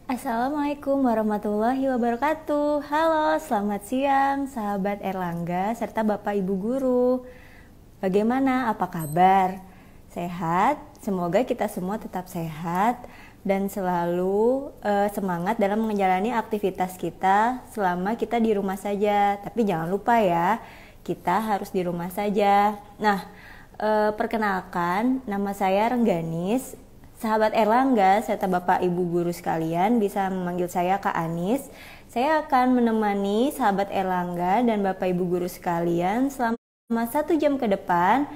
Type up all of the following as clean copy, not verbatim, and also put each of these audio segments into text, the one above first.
Assalamualaikum warahmatullahi wabarakatuh. Halo, selamat siang sahabat Erlangga serta Bapak Ibu Guru. Bagaimana? Apa kabar? Sehat? Semoga kita semua tetap sehat dan selalu semangat dalam menjalani aktivitas kita selama kita di rumah saja. Tapi jangan lupa ya, kita harus di rumah saja. Nah, perkenalkan, nama saya Rengganis. Sahabat Erlangga serta Bapak Ibu Guru sekalian bisa memanggil saya Kak Anis. Saya akan menemani sahabat Erlangga dan Bapak Ibu Guru sekalian selama 1 jam ke depan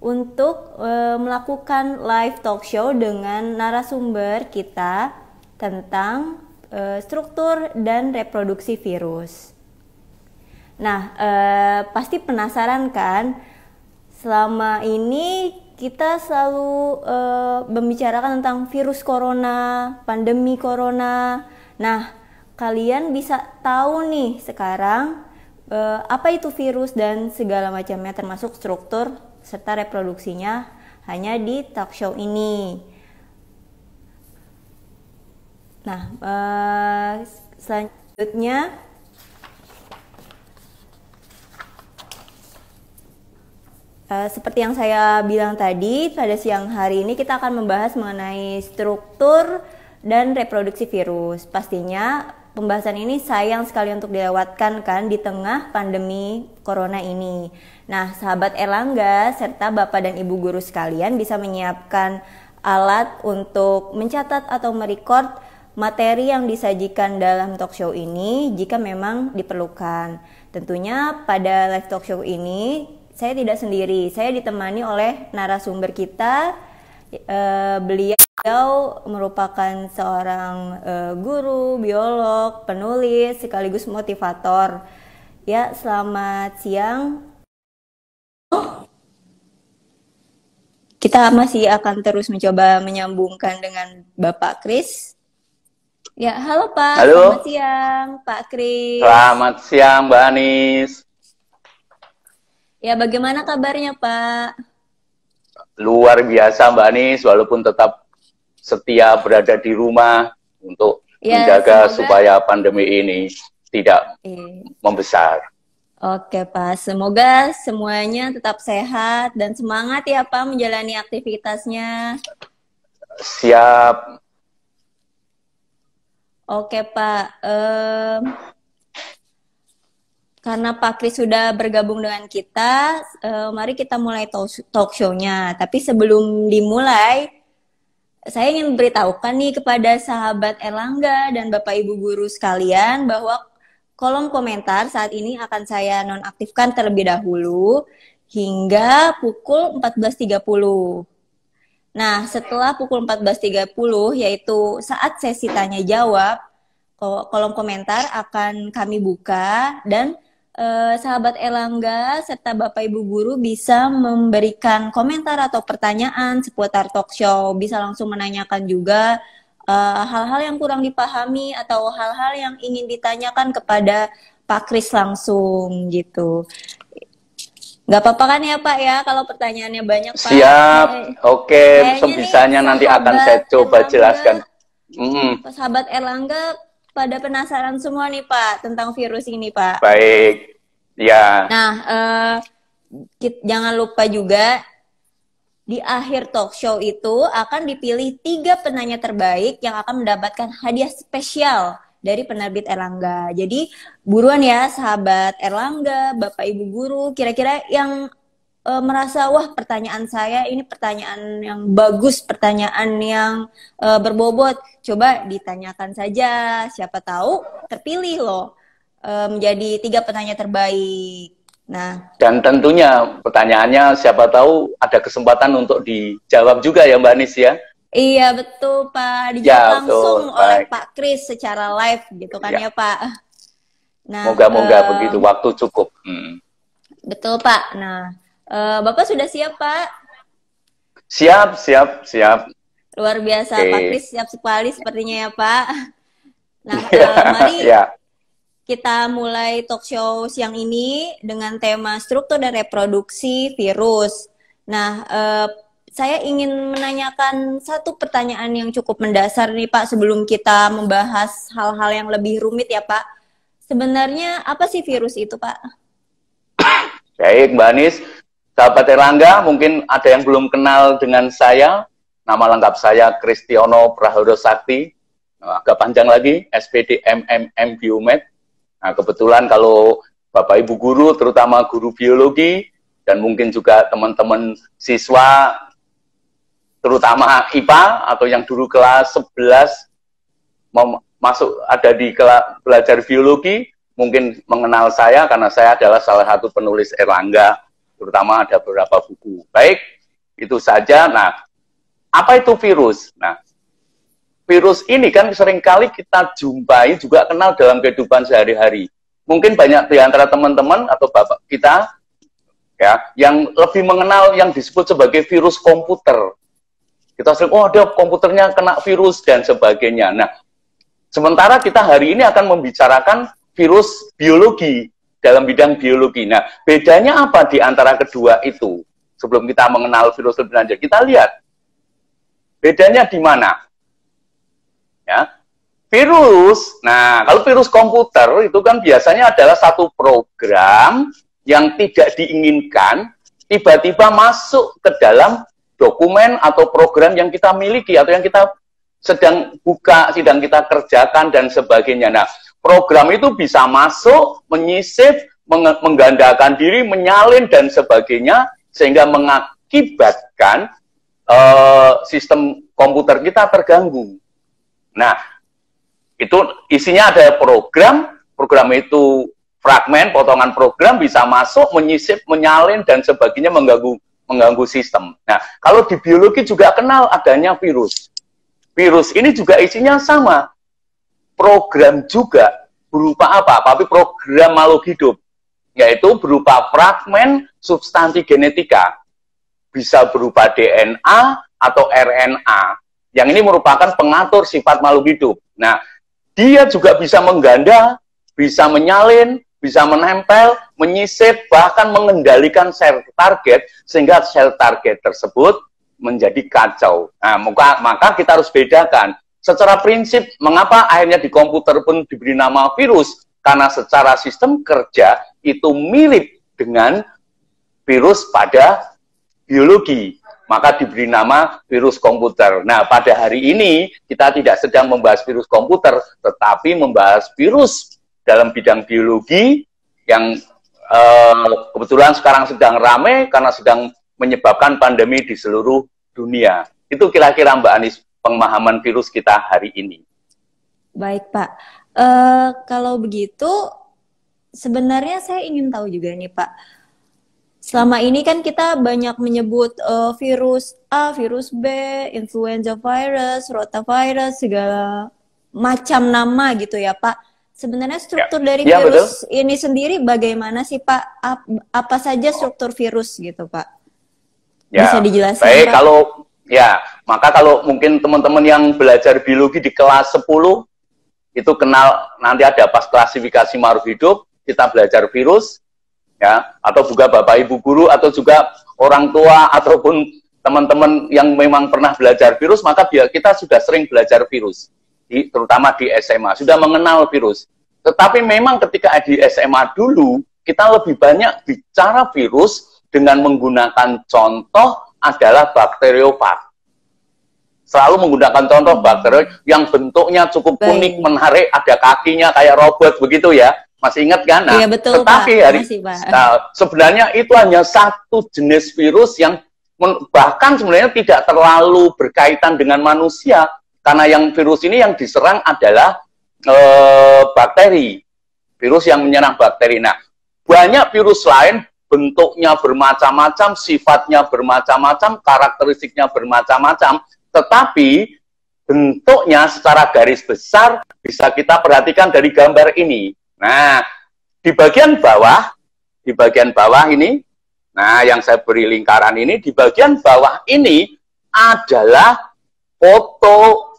untuk melakukan live talk show dengan narasumber kita tentang struktur dan reproduksi virus. Nah, pasti penasaran kan? Selama ini kita selalu membicarakan tentang virus corona, pandemi corona. Nah, kalian bisa tahu nih sekarang apa itu virus dan segala macamnya termasuk struktur serta reproduksinya hanya di talk show ini. Nah, selanjutnya seperti yang saya bilang tadi, pada siang hari ini kita akan membahas mengenai struktur dan reproduksi virus. Pastinya pembahasan ini sayang sekali untuk dilewatkan kan di tengah pandemi corona ini. Nah, sahabat Erlangga serta Bapak dan Ibu Guru sekalian bisa menyiapkan alat untuk mencatat atau merekord materi yang disajikan dalam talk show ini jika memang diperlukan. Tentunya pada live talk show ini saya tidak sendiri, saya ditemani oleh narasumber kita. Beliau merupakan seorang guru, biolog, penulis, sekaligus motivator. Ya, selamat siang. Kita masih akan terus mencoba menyambungkan dengan Bapak Kris. Ya, halo Pak. Halo. Selamat siang, Pak Kris. Selamat siang, Mbak Anis. Ya, bagaimana kabarnya, Pak? Luar biasa, Mbak Anis, walaupun tetap setia berada di rumah untuk menjaga supaya pandemi ini tidak membesar. Oke, Pak. Semoga semuanya tetap sehat dan semangat ya, Pak, menjalani aktivitasnya. Siap. Oke, Pak. Karena Pak Kris sudah bergabung dengan kita, mari kita mulai talk show-nya. Tapi sebelum dimulai, saya ingin beritahukan nih kepada sahabat Erlangga dan Bapak Ibu Guru sekalian bahwa kolom komentar saat ini akan saya nonaktifkan terlebih dahulu hingga pukul 14.30. Nah, setelah pukul 14.30, yaitu saat sesi tanya jawab, kolom komentar akan kami buka dan sahabat Erlangga serta Bapak Ibu Guru bisa memberikan komentar atau pertanyaan seputar talk show. Bisa langsung menanyakan juga hal-hal yang kurang dipahami atau hal-hal yang ingin ditanyakan kepada Pak Kris langsung gitu. Nggak apa-apa kan ya Pak ya kalau pertanyaannya banyak Pak? Siap, oke, sebisanya nanti akan saya coba jelaskan. Sahabat Erlangga pada penasaran semua nih Pak tentang virus ini Pak. Baik, ya. Nah, jangan lupa juga di akhir talk show itu akan dipilih 3 penanya terbaik yang akan mendapatkan hadiah spesial dari penerbit Erlangga. Jadi buruan ya sahabat Erlangga, Bapak Ibu Guru, kira-kira yang merasa wah pertanyaan saya ini pertanyaan yang bagus, pertanyaan yang berbobot, coba ditanyakan saja, siapa tahu terpilih loh menjadi 3 penanya terbaik. Nah, dan tentunya pertanyaannya siapa tahu ada kesempatan untuk dijawab juga ya Mbak Anis ya. Iya betul Pak, dijawab langsung oleh Pak Kris secara live gitu kan ya Pak. Nah, moga-moga begitu, waktu cukup. Betul Pak. Nah, Bapak sudah siap Pak? Siap. Luar biasa, Pak Kris siap sekali sepertinya ya Pak. Nah, mari kita mulai talk show siang ini dengan tema struktur dan reproduksi virus. Nah, saya ingin menanyakan satu pertanyaan yang cukup mendasar nih Pak, sebelum kita membahas hal-hal yang lebih rumit ya Pak. Sebenarnya apa sih virus itu Pak? Baik Mbak Anis, sahabat Erlangga, mungkin ada yang belum kenal dengan saya. Nama lengkap saya Kristiono Prahodo Sakti, agak panjang lagi, SPD MMM Biomed. Nah, kebetulan kalau Bapak Ibu guru, terutama guru biologi, dan mungkin juga teman-teman siswa, terutama IPA, atau yang dulu kelas 11, masuk ada di kelas belajar biologi, mungkin mengenal saya, karena saya adalah salah satu penulis Erlangga, terutama ada beberapa buku. Baik, itu saja. Nah, apa itu virus? Nah, virus ini kan seringkali kita jumpai juga kenal dalam kehidupan sehari-hari. Mungkin banyak di antara teman-teman atau bapak kita ya yang lebih mengenal yang disebut sebagai virus komputer. Kita sering, oh ada komputernya kena virus dan sebagainya. Nah, sementara kita hari ini akan membicarakan virus biologi dalam bidang biologi. Nah, bedanya apa di antara kedua itu? Sebelum kita mengenal virus lebih lanjut, kita lihat bedanya di mana? Ya, virus. Nah, kalau virus komputer itu kan biasanya adalah satu program yang tidak diinginkan tiba-tiba masuk ke dalam dokumen atau program yang kita miliki atau yang kita sedang buka, sedang kita kerjakan dan sebagainya. Nah, program itu bisa masuk, menyisip, menggandakan diri, menyalin dan sebagainya sehingga mengakibatkan sistem komputer kita terganggu. Nah, itu isinya ada program itu fragmen, potongan program bisa masuk, menyisip, menyalin dan sebagainya mengganggu sistem. Nah, kalau di biologi juga kenal adanya virus. Virus ini juga isinya sama. Program juga berupa apa? Tapi program makhluk hidup, yaitu berupa fragmen substansi genetika. Bisa berupa DNA atau RNA. Yang ini merupakan pengatur sifat makhluk hidup. Nah, dia juga bisa mengganda, bisa menyalin, bisa menempel, menyisip, bahkan mengendalikan sel target, sehingga sel target tersebut menjadi kacau. Nah, maka kita harus bedakan. Secara prinsip, mengapa akhirnya di komputer pun diberi nama virus? Karena secara sistem kerja itu mirip dengan virus pada biologi, maka diberi nama virus komputer. Nah, pada hari ini kita tidak sedang membahas virus komputer, tetapi membahas virus dalam bidang biologi yang kebetulan sekarang sedang ramai karena sedang menyebabkan pandemi di seluruh dunia. Itu kira-kira Mbak Anis pemahaman virus kita hari ini. Baik Pak, kalau begitu sebenarnya saya ingin tahu juga nih Pak. Selama ini kan kita banyak menyebut virus A, virus B, influenza virus, rotavirus, segala macam nama gitu ya Pak. Sebenarnya struktur dari virus ini sendiri bagaimana sih Pak? Apa saja struktur virus gitu Pak? Bisa dijelaskan baik, Pak? Maka kalau mungkin teman-teman yang belajar biologi di kelas 10 itu kenal, nanti ada pas klasifikasi makhluk hidup, kita belajar virus. Ya, atau juga Bapak Ibu guru atau juga orang tua ataupun teman-teman yang memang pernah belajar virus, maka kita sudah sering belajar virus, terutama di SMA, sudah mengenal virus. Tetapi memang ketika di SMA dulu, kita lebih banyak bicara virus dengan menggunakan contoh adalah bakteriofag. Selalu menggunakan contoh bakteri yang bentuknya cukup unik, menarik, ada kakinya kayak robot begitu ya. Masih ingat kan? Nah, iya, betul, tetapi Pak. Sebenarnya itu hanya satu jenis virus yang bahkan sebenarnya tidak terlalu berkaitan dengan manusia, karena yang virus ini yang diserang adalah bakteri, virus yang menyerang bakteri. Nah, banyak virus lain bentuknya bermacam-macam, sifatnya bermacam-macam, karakteristiknya bermacam-macam, tetapi bentuknya secara garis besar bisa kita perhatikan dari gambar ini. Nah, di bagian bawah ini, nah yang saya beri lingkaran ini, di bagian bawah ini adalah foto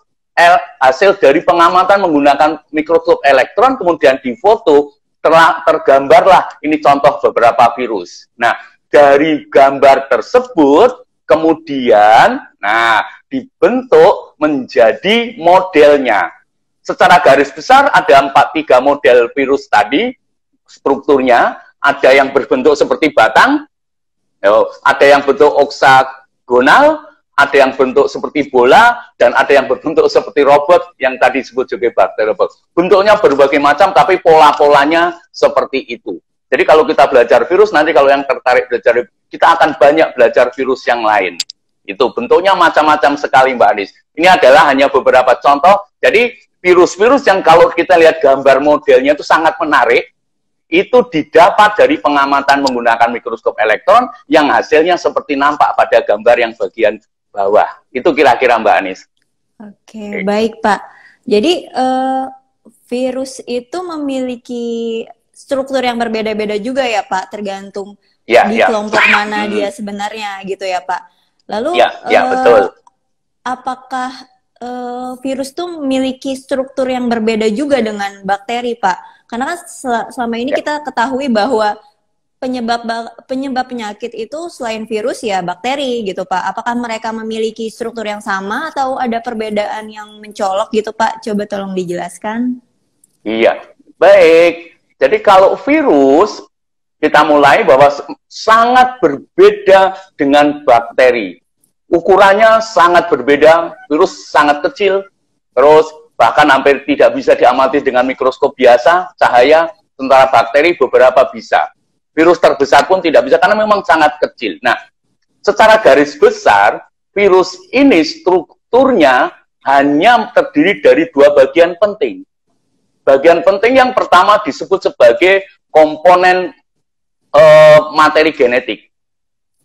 hasil dari pengamatan menggunakan mikroskop elektron, kemudian difoto, tergambarlah ini contoh beberapa virus. Nah, dari gambar tersebut, kemudian dibentuk menjadi modelnya. Secara garis besar ada 3 model virus tadi, strukturnya. Ada yang berbentuk seperti batang, ada yang bentuk oksagonal, ada yang bentuk seperti bola, dan ada yang berbentuk seperti robot yang tadi disebut juga bakteri robot. Bentuknya berbagai macam, tapi pola-polanya seperti itu. Jadi kalau kita belajar virus, nanti kalau yang tertarik belajar, kita akan banyak belajar virus yang lain. Itu bentuknya macam-macam sekali, Mbak Anis. Ini adalah hanya beberapa contoh. Jadi virus-virus yang kalau kita lihat gambar modelnya itu sangat menarik, itu didapat dari pengamatan menggunakan mikroskop elektron yang hasilnya seperti nampak pada gambar yang bagian bawah. Itu kira-kira Mbak Anis. Oke, baik Pak. Jadi virus itu memiliki struktur yang berbeda-beda juga ya Pak, tergantung di kelompok mana dia sebenarnya gitu ya Pak. Lalu betul. Apakah virus itu memiliki struktur yang berbeda juga dengan bakteri Pak? Karena kan selama ini kita ketahui bahwa penyebab penyakit itu selain virus ya bakteri gitu Pak. Apakah mereka memiliki struktur yang sama atau ada perbedaan yang mencolok gitu Pak? Coba tolong dijelaskan. Iya, baik. Jadi kalau virus, kita mulai bahwa sangat berbeda dengan bakteri. Ukurannya sangat berbeda, virus sangat kecil, terus bahkan hampir tidak bisa diamati dengan mikroskop biasa, cahaya, sementara bakteri beberapa bisa. Virus terbesar pun tidak bisa, karena memang sangat kecil. Nah, secara garis besar, virus ini strukturnya hanya terdiri dari 2 bagian penting. Bagian penting yang pertama disebut sebagai komponen materi genetik.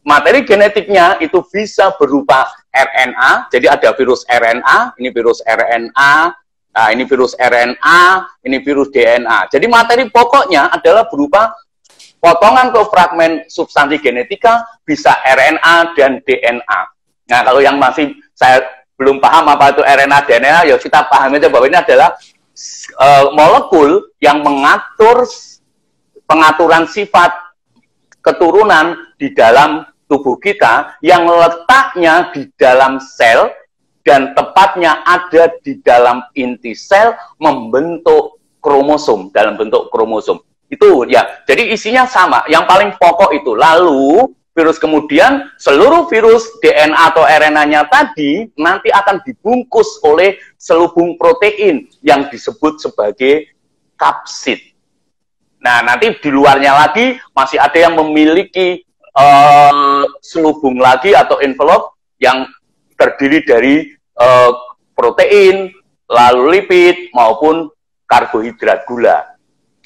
Materi genetiknya itu bisa berupa RNA, jadi ada virus RNA, ini virus RNA, nah, ini virus RNA, ini virus DNA. Jadi materi pokoknya adalah berupa potongan ke fragmen substansi genetika, bisa RNA dan DNA. Nah, kalau yang masih saya belum paham apa itu RNA, DNA, ya kita paham aja bahwa ini adalah molekul yang mengatur pengaturan sifat keturunan di dalam tubuh kita yang letaknya di dalam sel, dan tepatnya ada di dalam inti sel membentuk kromosom, dalam bentuk kromosom. Itu ya, jadi isinya sama, yang paling pokok itu. Lalu virus kemudian, seluruh virus DNA atau RNA-nya tadi nanti akan dibungkus oleh selubung protein yang disebut sebagai kapsid. Nah, nanti di luarnya lagi masih ada yang memiliki selubung lagi atau envelope yang terdiri dari protein, lalu lipid, maupun karbohidrat gula.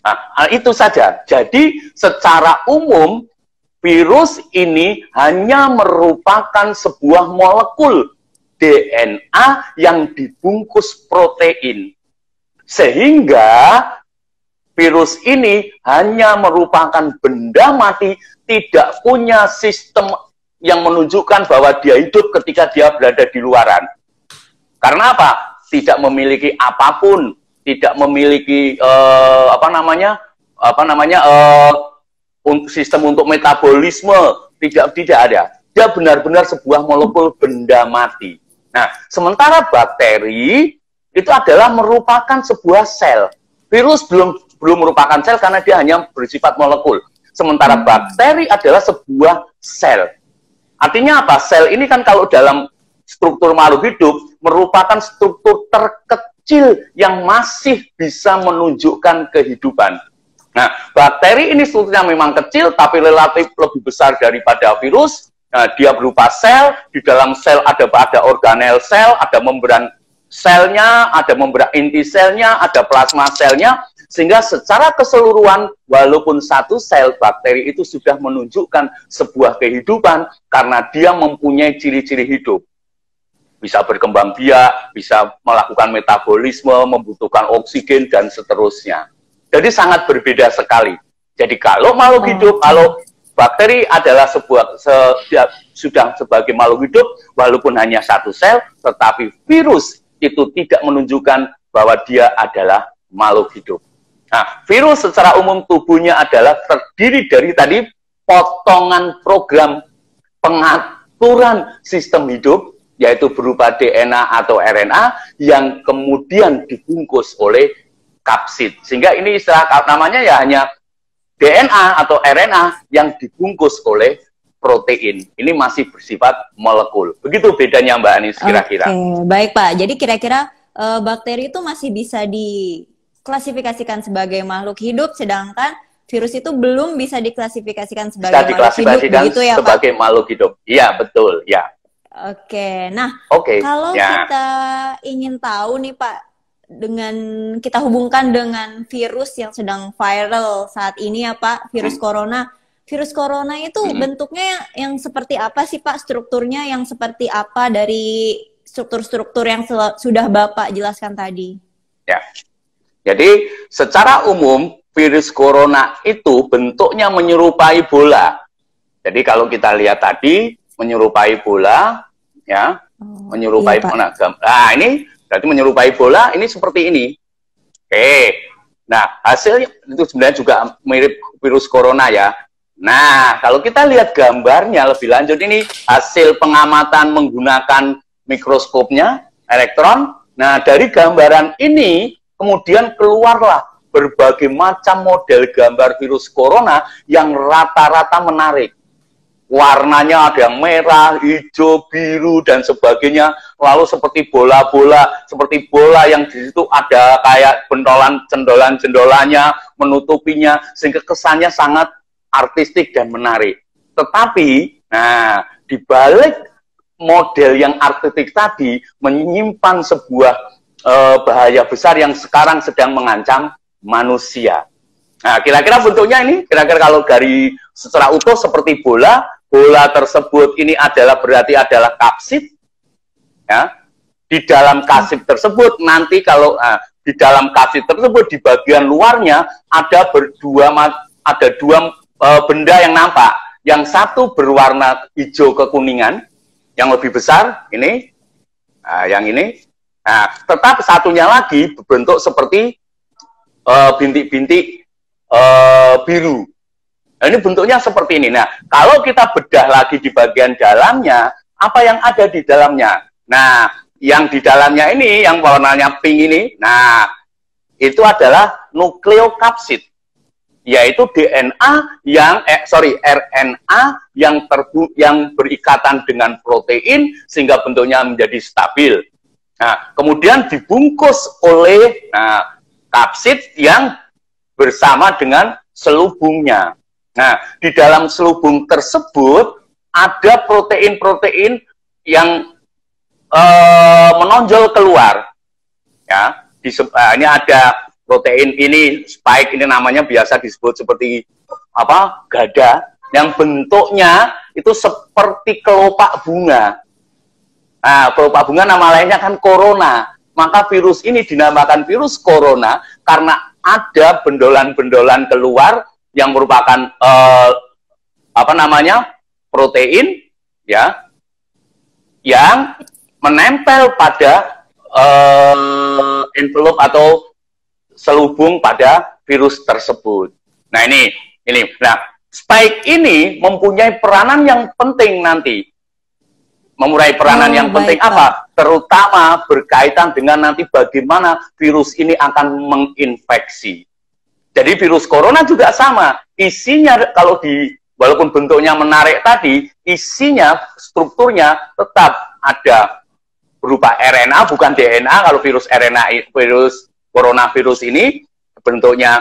Nah, itu saja. Jadi, secara umum, virus ini hanya merupakan sebuah molekul DNA yang dibungkus protein. Sehingga, virus ini hanya merupakan benda mati, tidak punya sistem yang menunjukkan bahwa dia hidup ketika dia berada di luaran. Karena apa? Tidak memiliki apapun, tidak memiliki sistem untuk metabolisme, tidak ada. Dia benar-benar sebuah molekul benda mati. Nah, sementara bakteri itu adalah merupakan sebuah sel. Virus belum merupakan sel karena dia hanya bersifat molekul. Sementara bakteri adalah sebuah sel. Artinya apa? Sel ini kan kalau dalam struktur makhluk hidup merupakan struktur terkecil yang masih bisa menunjukkan kehidupan. Nah, bakteri ini strukturnya memang kecil tapi relatif lebih besar daripada virus. Nah, dia berupa sel, di dalam sel ada organel sel, ada membran selnya, ada membran inti selnya, ada plasma selnya, sehingga secara keseluruhan walaupun satu sel bakteri itu sudah menunjukkan sebuah kehidupan karena dia mempunyai ciri-ciri hidup. Bisa berkembang biak, bisa melakukan metabolisme, membutuhkan oksigen, dan seterusnya. Jadi sangat berbeda sekali. Jadi kalau makhluk hidup, kalau bakteri adalah sudah sebagai makhluk hidup, walaupun hanya satu sel, tetapi virus itu tidak menunjukkan bahwa dia adalah makhluk hidup. Nah, virus secara umum tubuhnya adalah terdiri dari tadi potongan program strukturan sistem hidup, yaitu berupa DNA atau RNA yang kemudian dibungkus oleh kapsid. Sehingga ini istilah namanya ya hanya DNA atau RNA yang dibungkus oleh protein. Ini masih bersifat molekul. Begitu bedanya Mbak Anis kira-kira. Oke, baik Pak. Jadi kira-kira bakteri itu masih bisa diklasifikasikan sebagai makhluk hidup, sedangkan virus itu belum bisa diklasifikasikan sebagai makhluk hidup, begitu ya Pak? Sebagai makhluk hidup. Iya, betul. Ya. Oke, nah kalau ya. kita ingin tahu nih Pak, dengan kita hubungkan dengan virus yang sedang viral saat ini ya Pak, virus corona. Virus corona itu bentuknya yang seperti apa sih Pak? Strukturnya yang seperti apa dari struktur-struktur yang sudah Bapak jelaskan tadi? Ya, jadi secara umum virus corona itu bentuknya menyerupai bola. Jadi kalau kita lihat tadi menyerupai bola, ya, menyerupai bola. Nah ini berarti menyerupai bola. Ini seperti ini. Oke, nah hasilnya itu sebenarnya juga mirip virus corona ya. Nah, kalau kita lihat gambarnya lebih lanjut, ini hasil pengamatan menggunakan mikroskopnya, elektron. Nah, dari gambaran ini, kemudian keluarlah berbagai macam model gambar virus corona yang rata-rata menarik. Warnanya ada yang merah, hijau, biru, dan sebagainya. Lalu seperti bola-bola, seperti bola yang di situ ada kayak bentolan, cendolan-cendolannya, menutupinya, sehingga kesannya sangat artistik dan menarik. Tetapi, nah, di balik model yang artistik tadi menyimpan sebuah bahaya besar yang sekarang sedang mengancam manusia. Nah, kira-kira bentuknya ini, kira-kira kalau dari secara utuh seperti bola, bola tersebut ini berarti adalah kapsid. Ya. Di dalam kapsid tersebut nanti kalau di dalam kapsid tersebut di bagian luarnya ada dua benda yang nampak. Yang satu berwarna hijau kekuningan, yang lebih besar ini, yang ini. Nah, tetap satunya lagi berbentuk seperti bintik-bintik biru. Nah, ini bentuknya seperti ini. Nah, kalau kita bedah lagi di bagian dalamnya, apa yang ada di dalamnya? Nah, yang di dalamnya ini, yang warnanya pink ini, nah, itu adalah nukleokapsid. Yaitu DNA RNA yang berikatan dengan protein sehingga bentuknya menjadi stabil. Nah, kemudian dibungkus oleh kapsid yang bersama dengan selubungnya. Nah, di dalam selubung tersebut ada protein-protein yang menonjol keluar. Ya, ini ada protein ini, spike ini namanya biasa disebut seperti apa? Gada, yang bentuknya itu seperti kelopak bunga. Nah, kelopak bunga nama lainnya kan corona. Maka virus ini dinamakan virus corona karena ada bendolan-bendolan keluar yang merupakan protein ya yang menempel pada envelope atau selubung pada virus tersebut. Nah, ini. Nah, spike ini mempunyai peranan yang penting nanti. Penting apa? Terutama berkaitan dengan nanti bagaimana virus ini akan menginfeksi. Jadi virus corona juga sama. Isinya walaupun bentuknya menarik tadi, isinya, strukturnya tetap ada berupa RNA, bukan DNA. Kalau virus coronavirus ini bentuknya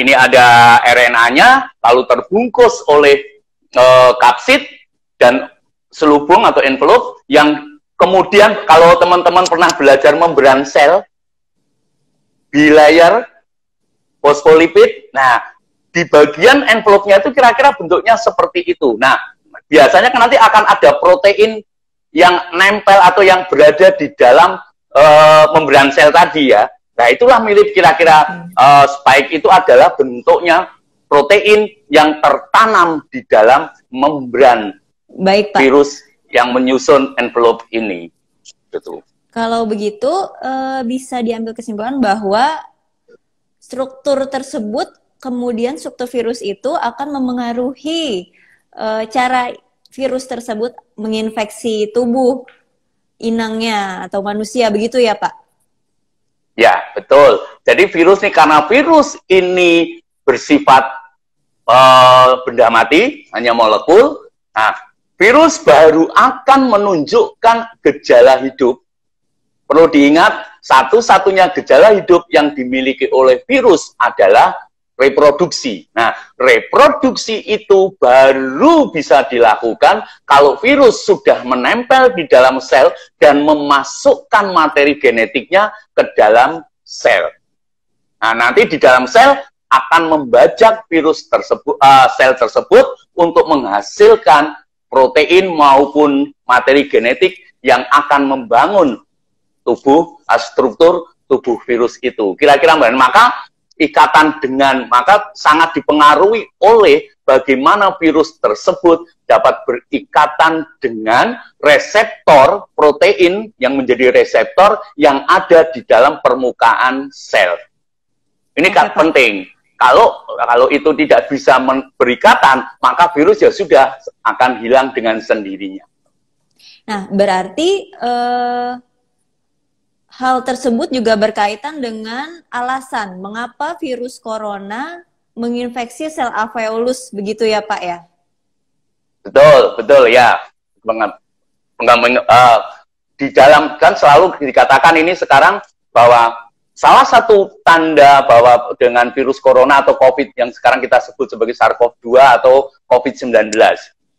ini ada RNA-nya lalu terbungkus oleh kapsid dan selubung atau envelope yang kemudian kalau teman-teman pernah belajar membran sel bilayer fosfolipid, nah di bagian envelope-nya itu kira-kira bentuknya seperti itu. Nah, biasanya kan nanti akan ada protein yang nempel atau yang berada di dalam membran sel tadi ya. Nah, itulah mirip kira-kira spike itu adalah bentuknya protein yang tertanam di dalam membran virus yang menyusun envelope ini. Betul. Kalau begitu, bisa diambil kesimpulan bahwa struktur tersebut, kemudian struktur virus itu akan memengaruhi cara virus tersebut menginfeksi tubuh inangnya atau manusia, begitu ya Pak? Ya, betul. Jadi virus nih, karena virus ini bersifat benda mati, hanya molekul, nah, virus baru akan menunjukkan gejala hidup. Perlu diingat, satu-satunya gejala hidup yang dimiliki oleh virus adalah reproduksi. Nah, reproduksi itu baru bisa dilakukan kalau virus sudah menempel di dalam sel dan memasukkan materi genetiknya ke dalam sel. Nah, nanti di dalam sel akan membajak virus tersebut, sel tersebut untuk menghasilkan protein maupun materi genetik yang akan membangun tubuh, struktur tubuh virus itu. Kira-kira maka maka sangat dipengaruhi oleh bagaimana virus tersebut dapat berikatan dengan reseptor protein yang menjadi reseptor yang ada di dalam permukaan sel. Ini kan penting. Kalau itu tidak bisa berikatan, maka virus ya sudah akan hilang dengan sendirinya. Nah, berarti hal tersebut juga berkaitan dengan alasan mengapa virus corona menginfeksi sel alveolus, begitu ya Pak ya? Betul ya. Di dalam kan selalu dikatakan ini sekarang bahwa salah satu tanda bahwa dengan virus corona atau COVID yang sekarang kita sebut sebagai SARS-CoV-2 atau COVID-19,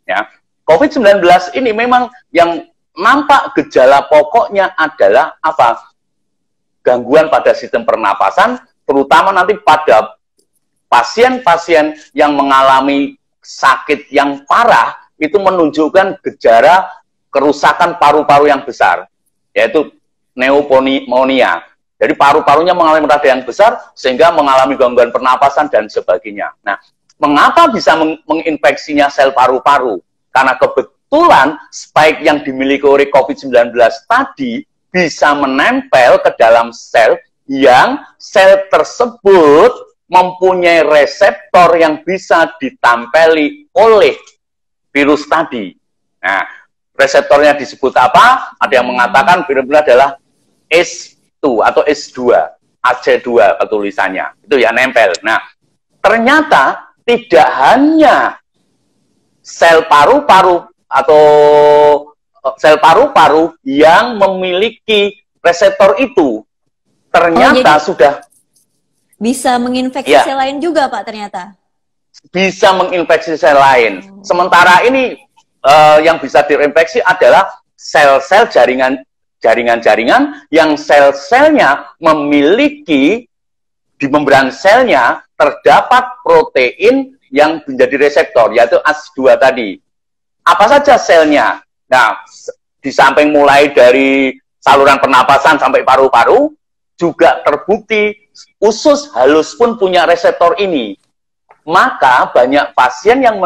ya. COVID-19 ini memang yang nampak gejala pokoknya adalah apa? Gangguan pada sistem pernapasan, terutama nanti pada pasien-pasien yang mengalami sakit yang parah, itu menunjukkan gejala kerusakan paru-paru yang besar, yaitu pneumonia. Jadi paru-parunya mengalami radang yang besar, sehingga mengalami gangguan pernapasan dan sebagainya. Nah, mengapa bisa menginfeksinya sel paru-paru? Karena kebetulan spike yang dimiliki oleh COVID-19 tadi bisa menempel ke dalam sel yang sel tersebut mempunyai reseptor yang bisa ditempeli oleh virus tadi. Nah, reseptornya disebut apa? Ada yang mengatakan benar-benar adalah S2 atau S2, AC2 tulisannya. Itu ya nempel. Nah, ternyata tidak hanya sel paru-paru atau sel paru-paru yang memiliki reseptor itu, ternyata sudah bisa menginfeksi sel lain juga Pak ternyata. Bisa menginfeksi sel lain. Sementara ini yang bisa diinfeksi adalah sel-sel jaringan-jaringan yang sel-selnya memiliki di membran selnya terdapat protein yang menjadi reseptor, yaitu ACE2 tadi. Apa saja selnya? Nah, di samping mulai dari saluran pernapasan sampai paru-paru, juga terbukti usus halus pun punya reseptor ini. Maka banyak pasien yang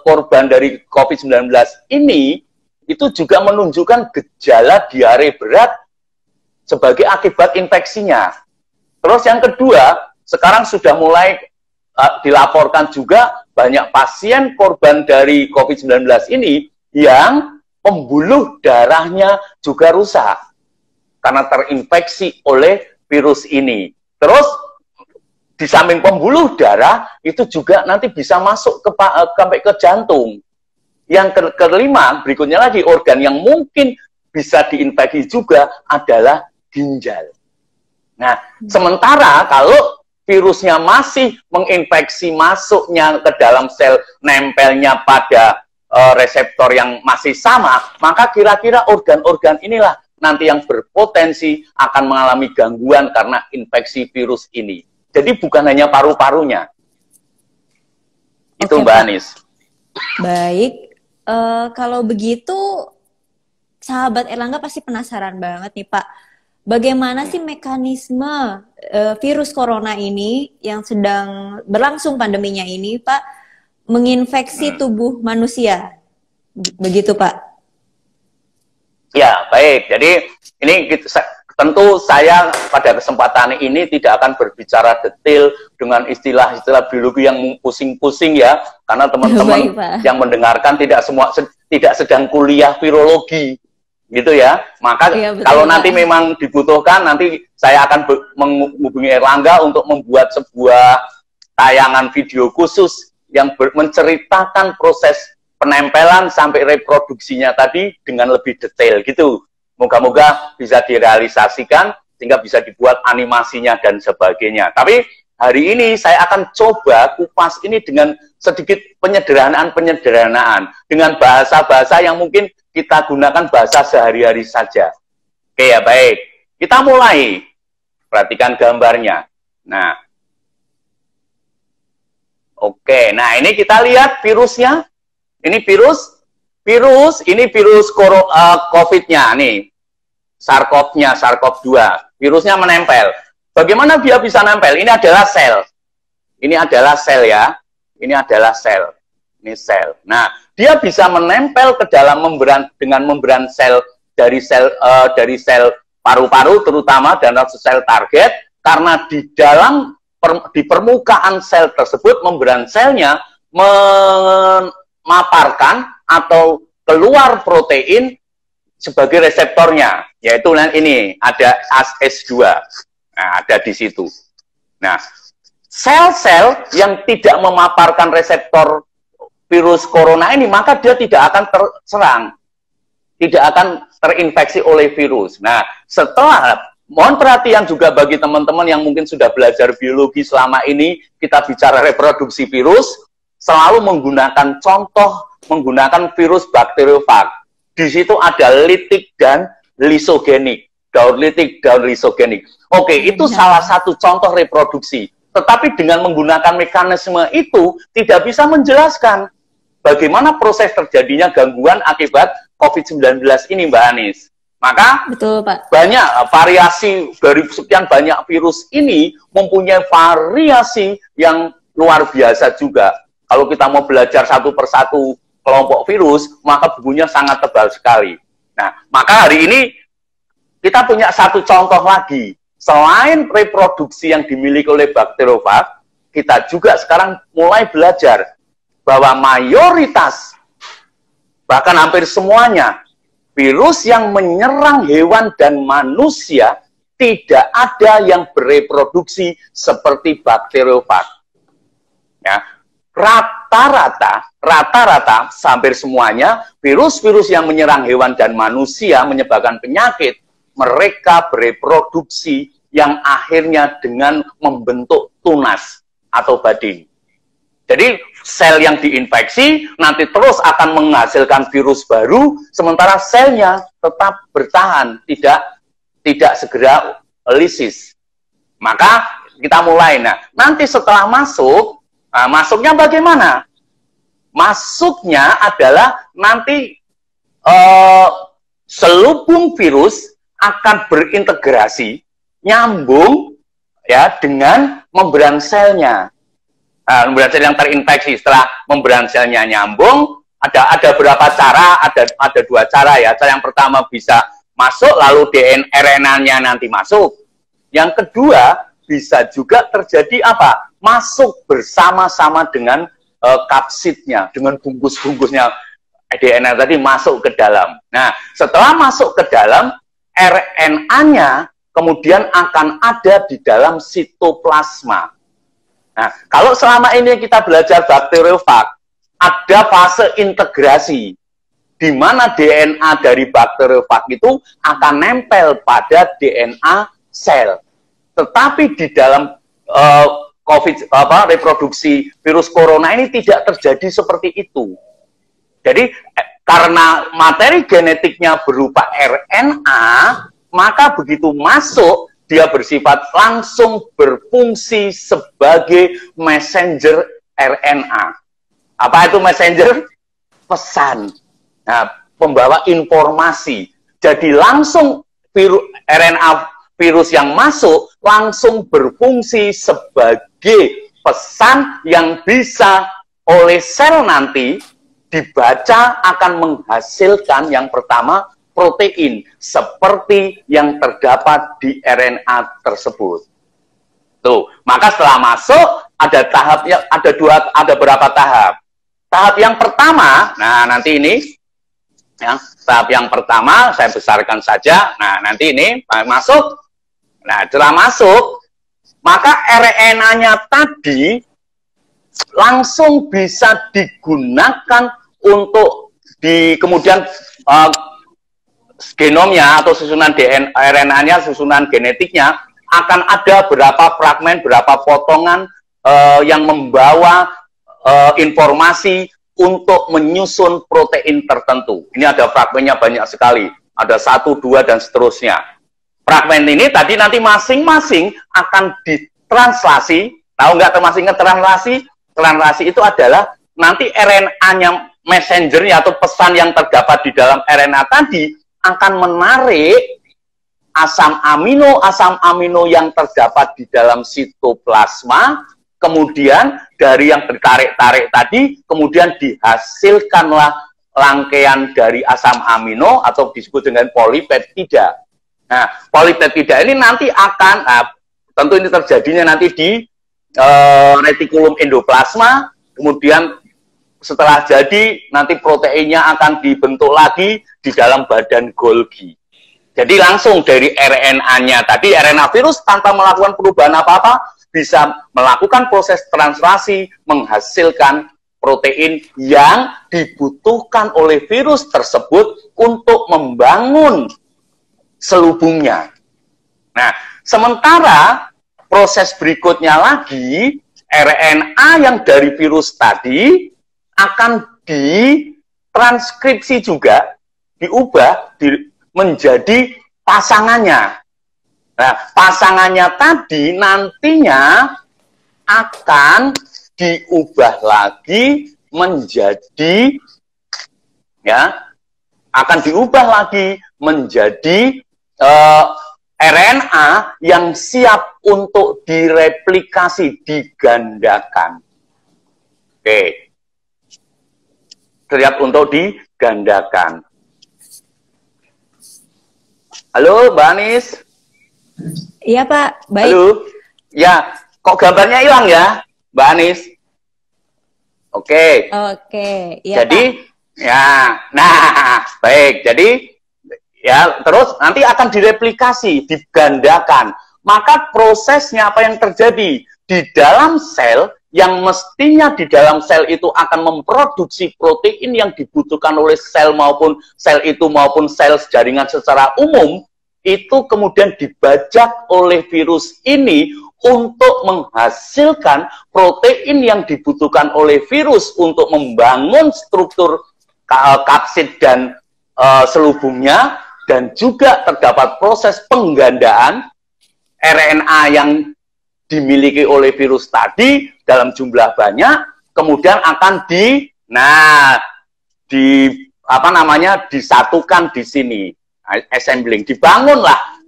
korban dari COVID-19 ini, itu juga menunjukkan gejala diare berat sebagai akibat infeksinya. Terus yang kedua, sekarang sudah mulai dilaporkan juga banyak pasien korban dari COVID-19 ini yang pembuluh darahnya juga rusak karena terinfeksi oleh virus ini. Terus di samping pembuluh darah itu juga nanti bisa masuk sampai ke jantung. Yang kelima, berikutnya lagi organ yang mungkin bisa diinfeksi juga adalah ginjal. Nah, sementara kalau virusnya masih menginfeksi masuknya ke dalam sel, nempelnya pada reseptor yang masih sama, maka kira-kira organ-organ inilah nanti yang berpotensi akan mengalami gangguan karena infeksi virus ini. Jadi bukan hanya paru-parunya. Itu Mbak Anis. Baik, kalau begitu sahabat Erlangga pasti penasaran banget nih Pak. Bagaimana sih mekanisme virus corona ini yang sedang berlangsung pandeminya ini Pak menginfeksi tubuh manusia? Begitu Pak? Ya, baik. Jadi ini tentu saya pada kesempatan ini tidak akan berbicara detail dengan istilah-istilah biologi yang pusing-pusing ya, karena teman-teman yang mendengarkan tidak sedang kuliah virologi, gitu ya. Maka ya, betul, kalau nanti memang dibutuhkan, nanti saya akan menghubungi Erlangga untuk membuat sebuah tayangan video khusus yang menceritakan proses penempelan sampai reproduksinya tadi dengan lebih detail gitu. Moga-moga bisa direalisasikan sehingga bisa dibuat animasinya dan sebagainya. Tapi hari ini saya akan coba kupas ini dengan sedikit penyederhanaan dengan bahasa-bahasa yang mungkin kita gunakan bahasa sehari-hari saja. Oke ya, baik. Kita mulai. Perhatikan gambarnya. Nah, oke. Nah, ini kita lihat virusnya. Ini virus, ini virus COVID-nya nih. SARS-CoV-nya, SARS-CoV-2. Virusnya menempel. Bagaimana dia bisa nempel? Ini adalah sel. Ini adalah sel ya. Ini adalah sel. Ini sel. Nah, dia bisa menempel ke dalam membran dengan membran sel dari sel paru-paru terutama dan sel target, karena di permukaan sel tersebut membran selnya memaparkan atau keluar protein sebagai reseptornya, yaitu ini ada AS2. Nah, ada di situ. Nah, sel-sel yang tidak memaparkan reseptor virus corona ini, maka dia tidak akan terserang, tidak akan terinfeksi oleh virus. Nah, mohon perhatian juga bagi teman-teman yang mungkin sudah belajar biologi selama ini, kita bicara reproduksi virus, selalu menggunakan virus bakteriofag. Di situ ada litik dan lisogenik. Daun litik, daun lisogenik. Oke, itu salah satu contoh reproduksi. Tetapi dengan menggunakan mekanisme itu tidak bisa menjelaskan bagaimana proses terjadinya gangguan akibat COVID-19 ini, Mbak Anis. Maka betul, Pak, banyak variasi dari sekian banyak virus ini mempunyai variasi yang luar biasa juga. Kalau kita mau belajar satu persatu kelompok virus, maka bukunya sangat tebal sekali. Nah, maka hari ini kita punya satu contoh lagi. Selain reproduksi yang dimiliki oleh bakteriofag, kita juga sekarang mulai belajar bahwa mayoritas, bahkan hampir semuanya, virus yang menyerang hewan dan manusia tidak ada yang bereproduksi seperti bakteriofag. Ya, rata-rata hampir semuanya virus-virus yang menyerang hewan dan manusia menyebabkan penyakit, mereka bereproduksi yang akhirnya dengan membentuk tunas atau bading. Jadi sel yang diinfeksi nanti terus akan menghasilkan virus baru, sementara selnya tetap bertahan, tidak segera lisis. Maka kita mulai. Nah, nanti setelah masuk, masuknya bagaimana? Masuknya adalah nanti selubung virus akan berintegrasi, nyambung ya dengan membran selnya. Nah, membran sel yang terinfeksi setelah membran selnya nyambung, ada berapa cara? Ada dua cara ya. Cara yang pertama bisa masuk lalu RNA-nya nanti masuk. Yang kedua bisa juga terjadi apa? Masuk bersama-sama dengan kapsidnya, dengan bungkus-bungkusnya DNA tadi masuk ke dalam. Nah, setelah masuk ke dalam, RNA-nya kemudian akan ada di dalam sitoplasma. Nah, kalau selama ini kita belajar bakteriofag, ada fase integrasi, di mana DNA dari bakteriofag itu akan nempel pada DNA sel. Tetapi di dalam reproduksi virus corona ini tidak terjadi seperti itu. Jadi karena materi genetiknya berupa RNA, maka begitu masuk, dia bersifat langsung berfungsi sebagai messenger RNA. Apa itu messenger? Pesan. Nah, pembawa informasi. Jadi langsung RNA virus yang masuk langsung berfungsi sebagai pesan yang bisa oleh sel nanti dibaca akan menghasilkan yang pertama protein seperti yang terdapat di RNA tersebut. Tuh, maka setelah masuk ada tahapnya, ada berapa tahap? Tahap yang pertama, nah nanti ini ya, tahap yang pertama saya besarkan saja. Nah, nanti ini masuk. Nah, setelah masuk, maka RNA-nya tadi langsung bisa digunakan untuk kemudian genomnya atau susunan RNA-nya, susunan genetiknya akan ada berapa fragmen, berapa potongan yang membawa informasi untuk menyusun protein tertentu. Ini ada fragmennya banyak sekali, ada 1, 2, dan seterusnya. Fragmen ini tadi nanti masing-masing akan ditranslasi. Tahu nggak termasuk translasi? Translasi itu adalah nanti RNA-nya, messengernya atau pesan yang terdapat di dalam RNA tadi akan menarik asam amino yang terdapat di dalam sitoplasma, kemudian dari yang ditarik-tarik tadi, kemudian dihasilkanlah rangkaian dari asam amino atau disebut dengan polipeptida. Nah, polipeptida ini nanti akan, tentu ini terjadinya nanti di retikulum endoplasma, kemudian setelah jadi nanti proteinnya akan dibentuk lagi di dalam badan Golgi. Jadi langsung dari RNA-nya tadi, RNA virus tanpa melakukan perubahan apa-apa bisa melakukan proses translasi menghasilkan protein yang dibutuhkan oleh virus tersebut untuk membangun selubungnya. Nah, sementara proses berikutnya lagi, RNA yang dari virus tadi akan ditranskripsi juga, diubah menjadi pasangannya. Nah, pasangannya tadi nantinya akan diubah lagi menjadi, ya, akan diubah lagi menjadi RNA yang siap untuk direplikasi, digandakan. Oke. Siap untuk digandakan. Halo, Mbak Anis. Iya, Pak. Baik. Halo. Ya, kok gambarnya hilang ya, Mbak Anis? Oke. Oke. Ya, jadi, Pak. ya, nah, baik. Jadi, ya, terus nanti akan direplikasi, digandakan. Maka prosesnya apa yang terjadi? Di dalam sel, yang mestinya di dalam sel itu akan memproduksi protein yang dibutuhkan oleh sel maupun sel itu maupun sel jaringan secara umum, itu kemudian dibajak oleh virus ini untuk menghasilkan protein yang dibutuhkan oleh virus untuk membangun struktur kapsid dan selubungnya, dan juga terdapat proses penggandaan RNA yang dimiliki oleh virus tadi dalam jumlah banyak, kemudian akan disatukan di sini, assembling,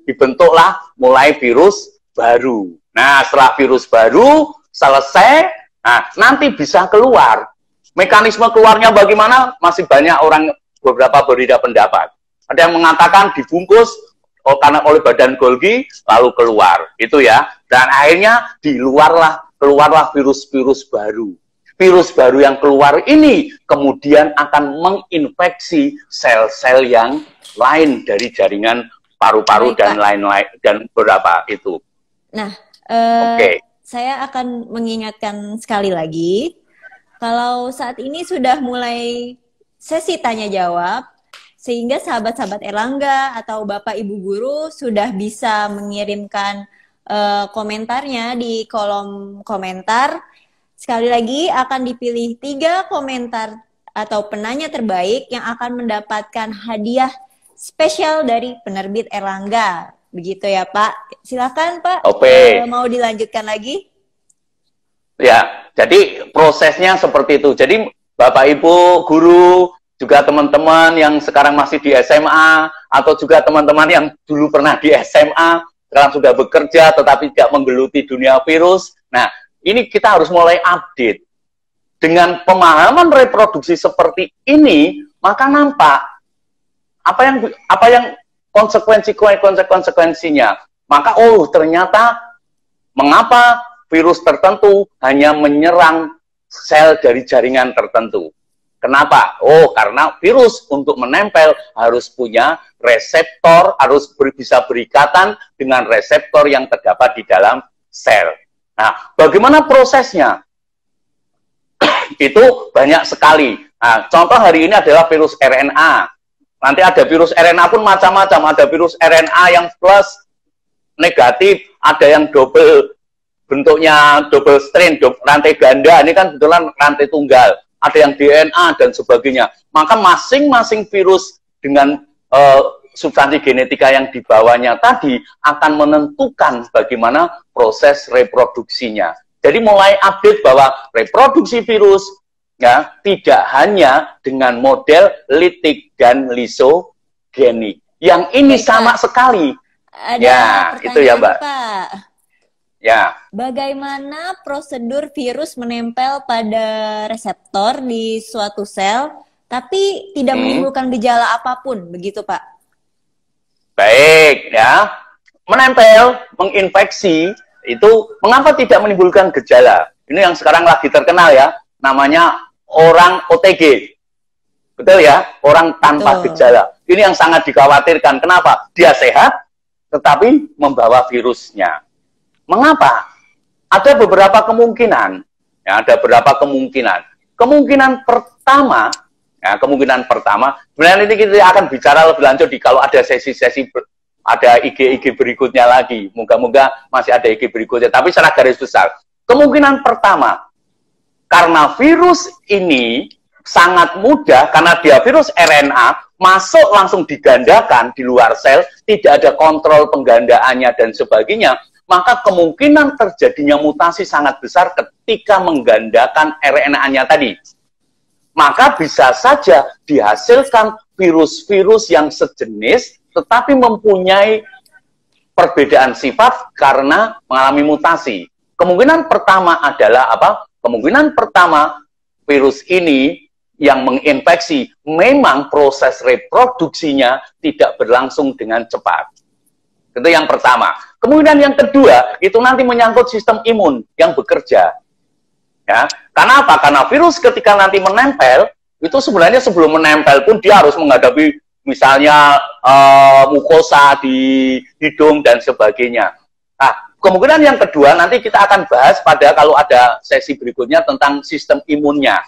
dibentuklah mulai virus baru. Nah, setelah virus baru selesai, nah nanti bisa keluar. Mekanisme keluarnya bagaimana? Masih banyak beberapa berbeda pendapat. Ada yang mengatakan dibungkus karena oleh badan Golgi lalu keluar, itu ya. Dan akhirnya keluarlah virus-virus baru. Virus baru yang keluar ini kemudian akan menginfeksi sel-sel yang lain dari jaringan paru-paru dan lain-lain dan beberapa itu. Nah, saya akan mengingatkan sekali lagi, kalau saat ini sudah mulai sesi tanya jawab, sehingga sahabat-sahabat Erlangga atau Bapak Ibu Guru sudah bisa mengirimkan komentarnya di kolom komentar. Sekali lagi akan dipilih 3 komentar atau penanya terbaik yang akan mendapatkan hadiah spesial dari penerbit Erlangga. Begitu ya, Pak. Silakan, Pak. Mau dilanjutkan lagi? Ya, jadi prosesnya seperti itu. Jadi Bapak Ibu Guru, juga teman-teman yang sekarang masih di SMA, atau juga teman-teman yang dulu pernah di SMA, sekarang sudah bekerja tetapi tidak menggeluti dunia virus. Nah, ini kita harus mulai update. Dengan pemahaman reproduksi seperti ini, maka nampak apa yang konsekuensinya. Maka ternyata mengapa virus tertentu hanya menyerang sel dari jaringan tertentu. Kenapa? Karena virus untuk menempel harus punya reseptor, harus bisa berikatan dengan reseptor yang terdapat di dalam sel. Nah, bagaimana prosesnya? Itu banyak sekali. Nah, contoh hari ini adalah virus RNA. Nanti ada virus RNA pun macam-macam. Ada virus RNA yang plus, negatif, ada yang double, bentuknya double strain, rantai ganda. Ini kan kebetulan rantai tunggal. Ada yang DNA dan sebagainya. Maka masing-masing virus dengan substansi genetika yang dibawanya tadi akan menentukan bagaimana proses reproduksinya. Jadi mulai update bahwa reproduksi virus ya tidak hanya dengan model litik dan lisogenik. Yang ini sama sekali. Ada itu ya, Mbak. Pak. Ya. Bagaimana prosedur virus menempel pada reseptor di suatu sel, tapi tidak menimbulkan gejala apapun, begitu Pak? Baik, ya. Menempel, menginfeksi, itu mengapa tidak menimbulkan gejala? Ini yang sekarang lagi terkenal ya, namanya orang OTG. Betul ya? Orang tanpa gejala. Ini yang sangat dikhawatirkan. Kenapa? Dia sehat, tetapi membawa virusnya. Mengapa? Ada beberapa kemungkinan. Ya, ada beberapa kemungkinan. Kemungkinan pertama, sebenarnya ini kita akan bicara lebih lanjut kalau ada sesi-sesi, ada IG berikutnya lagi. Moga-moga masih ada IG berikutnya. Tapi secara garis besar, kemungkinan pertama, karena virus ini sangat mudah, karena dia virus RNA, masuk langsung digandakan di luar sel, tidak ada kontrol penggandaannya dan sebagainya, maka kemungkinan terjadinya mutasi sangat besar ketika menggandakan RNA-nya tadi. Maka bisa saja dihasilkan virus-virus yang sejenis, tetapi mempunyai perbedaan sifat karena mengalami mutasi. Kemungkinan pertama adalah apa? Kemungkinan pertama, virus ini yang menginfeksi, memang proses reproduksinya tidak berlangsung dengan cepat. Itu yang pertama. Kemudian yang kedua, itu nanti menyangkut sistem imun yang bekerja. Ya. Karena apa? Karena virus ketika nanti menempel, itu sebenarnya sebelum menempel pun dia harus menghadapi misalnya mukosa di hidung dan sebagainya. Nah, kemungkinan yang kedua nanti kita akan bahas pada kalau ada sesi berikutnya tentang sistem imunnya.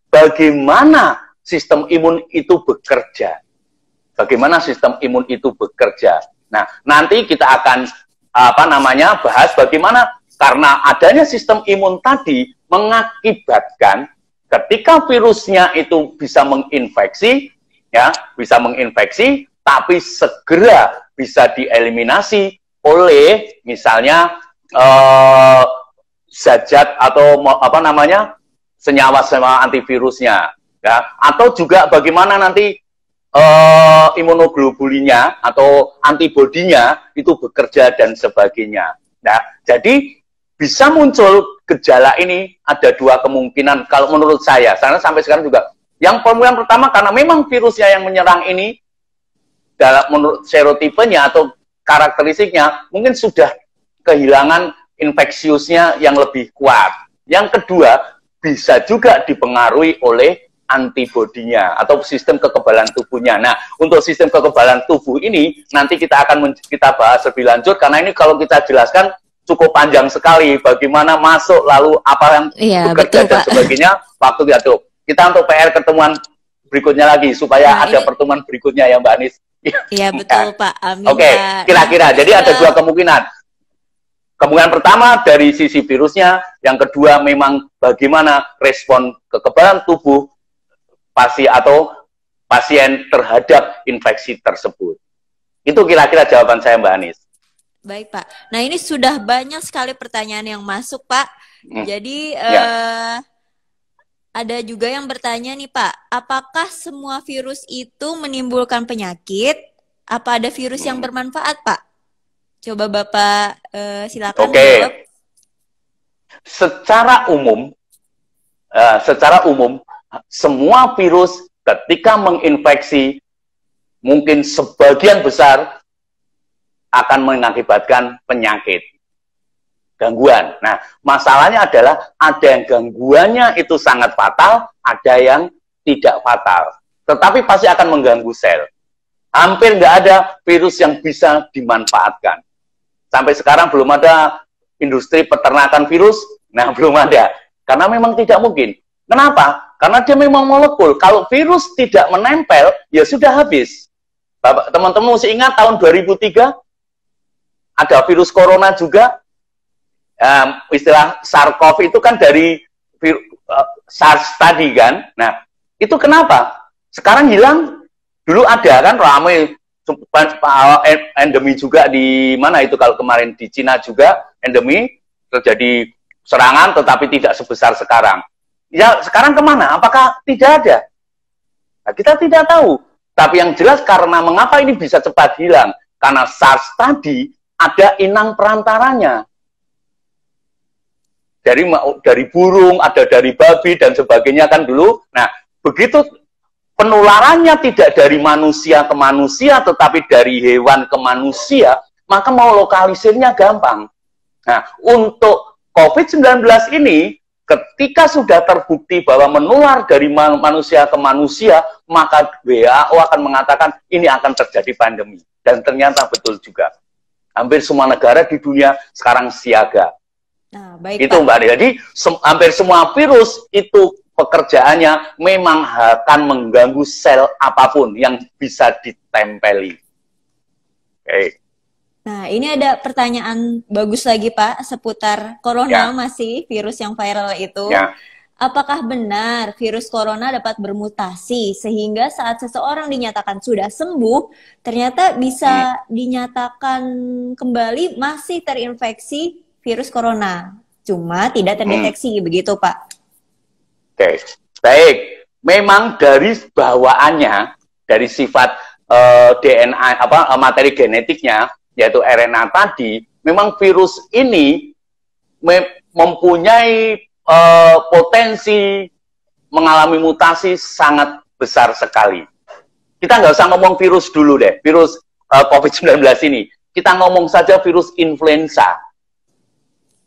Bagaimana sistem imun itu bekerja? Bagaimana sistem imun itu bekerja? Nah, nanti kita akan bahas bagaimana karena adanya sistem imun tadi mengakibatkan ketika virusnya itu bisa menginfeksi, ya, bisa menginfeksi, tapi segera bisa dieliminasi oleh misalnya zat atau senyawa-senyawa antivirusnya, ya, atau juga bagaimana nanti imunoglobulinnya atau antibodinya itu bekerja dan sebagainya. Nah, jadi bisa muncul gejala ini ada dua kemungkinan kalau menurut saya. Karena sampai sekarang juga yang kemungkinan pertama karena memang virusnya yang menyerang ini dalam menurut serotipenya atau karakteristiknya mungkin sudah kehilangan infeksiusnya yang lebih kuat. Yang kedua bisa juga dipengaruhi oleh antibodinya atau sistem kekebalan tubuhnya. Nah, untuk sistem kekebalan tubuh ini nanti kita akan kita bahas lebih lanjut karena ini kalau kita jelaskan cukup panjang sekali bagaimana masuk lalu apa yang bekerja dan sebagainya waktu diatur. Kita untuk PR ketemuan berikutnya lagi supaya ada pertemuan berikutnya ya Mbak Anis. Iya betul Pak. Amin. Oke, kira-kira. Jadi ada dua kemungkinan. Kemungkinan pertama dari sisi virusnya, yang kedua memang bagaimana respon kekebalan tubuh pasien terhadap infeksi tersebut. Itu kira-kira jawaban saya Mbak Anis. Baik Pak. Nah ini sudah banyak sekali pertanyaan yang masuk Pak. Jadi ada juga yang bertanya nih Pak, apakah semua virus itu menimbulkan penyakit? Apa ada virus yang bermanfaat Pak? Coba Bapak silakan jawab. Secara umum semua virus ketika menginfeksi mungkin sebagian besar akan mengakibatkan penyakit, gangguan. Nah, masalahnya adalah ada yang gangguannya itu sangat fatal, ada yang tidak fatal. Tetapi pasti akan mengganggu sel. Hampir nggak ada virus yang bisa dimanfaatkan. Sampai sekarang belum ada industri peternakan virus, nah belum ada. Karena memang tidak mungkin. Kenapa? Karena dia memang molekul. Kalau virus tidak menempel, ya sudah habis. Teman-teman masih ingat tahun 2003? Ada virus corona juga. Istilah SARS-CoV itu kan dari SARS tadi kan. Nah, itu kenapa? Sekarang hilang. Dulu ada kan ramai endemi juga di mana itu, kalau kemarin di Cina juga endemi terjadi serangan tetapi tidak sebesar sekarang. Ya sekarang kemana? Apakah tidak ada? Nah, kita tidak tahu. Tapi yang jelas karena mengapa ini bisa cepat hilang? Karena SARS tadi ada inang perantaranya. Dari burung, ada dari babi dan sebagainya kan dulu. Nah, begitu penularannya tidak dari manusia ke manusia, tetapi dari hewan ke manusia, maka mau lokalisirnya gampang. Nah, untuk COVID-19 ini, ketika sudah terbukti bahwa menular dari manusia ke manusia, maka WHO akan mengatakan ini akan terjadi pandemi. Dan ternyata betul juga. Hampir semua negara di dunia sekarang siaga. Nah, baik, itu Mbak. Jadi hampir semua virus itu pekerjaannya memang akan mengganggu sel apapun yang bisa ditempeli. Oke. Nah, ini ada pertanyaan bagus lagi Pak seputar corona, masih virus yang viral itu. Apakah benar virus corona dapat bermutasi sehingga saat seseorang dinyatakan sudah sembuh, ternyata bisa dinyatakan kembali masih terinfeksi virus corona, cuma tidak terdeteksi, begitu Pak? Oke, baik. Memang dari bawaannya, dari sifat DNA, materi genetiknya, yaitu RNA tadi, memang virus ini mempunyai potensi mengalami mutasi sangat besar sekali. Kita nggak usah ngomong virus dulu deh, virus COVID-19 ini. Kita ngomong saja virus influenza.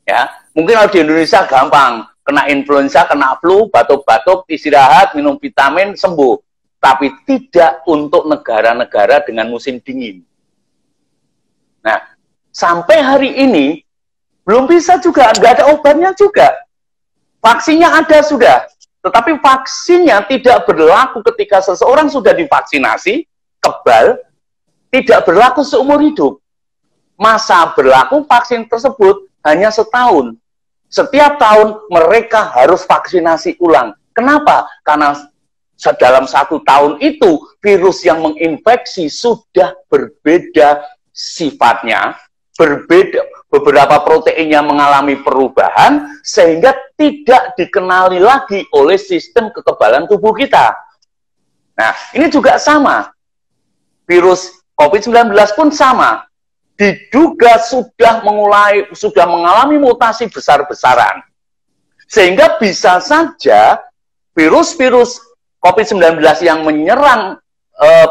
Ya, mungkin kalau di Indonesia gampang. Kena influenza, kena flu, batuk-batuk, istirahat, minum vitamin, sembuh. Tapi tidak untuk negara-negara dengan musim dingin. Nah, sampai hari ini, belum bisa juga, nggak ada obatnya juga. Vaksinnya ada sudah, tetapi vaksinnya tidak berlaku ketika seseorang sudah divaksinasi, kebal, tidak berlaku seumur hidup. Masa berlaku vaksin tersebut hanya setahun. Setiap tahun mereka harus vaksinasi ulang. Kenapa? Karena dalam 1 tahun itu virus yang menginfeksi sudah berbeda sifatnya, berbeda, beberapa proteinnya mengalami perubahan sehingga tidak dikenali lagi oleh sistem kekebalan tubuh kita. Nah, ini juga sama. Virus COVID-19 pun sama. Diduga sudah mengalami mutasi besar-besaran. Sehingga bisa saja virus-virus COVID-19 yang menyerang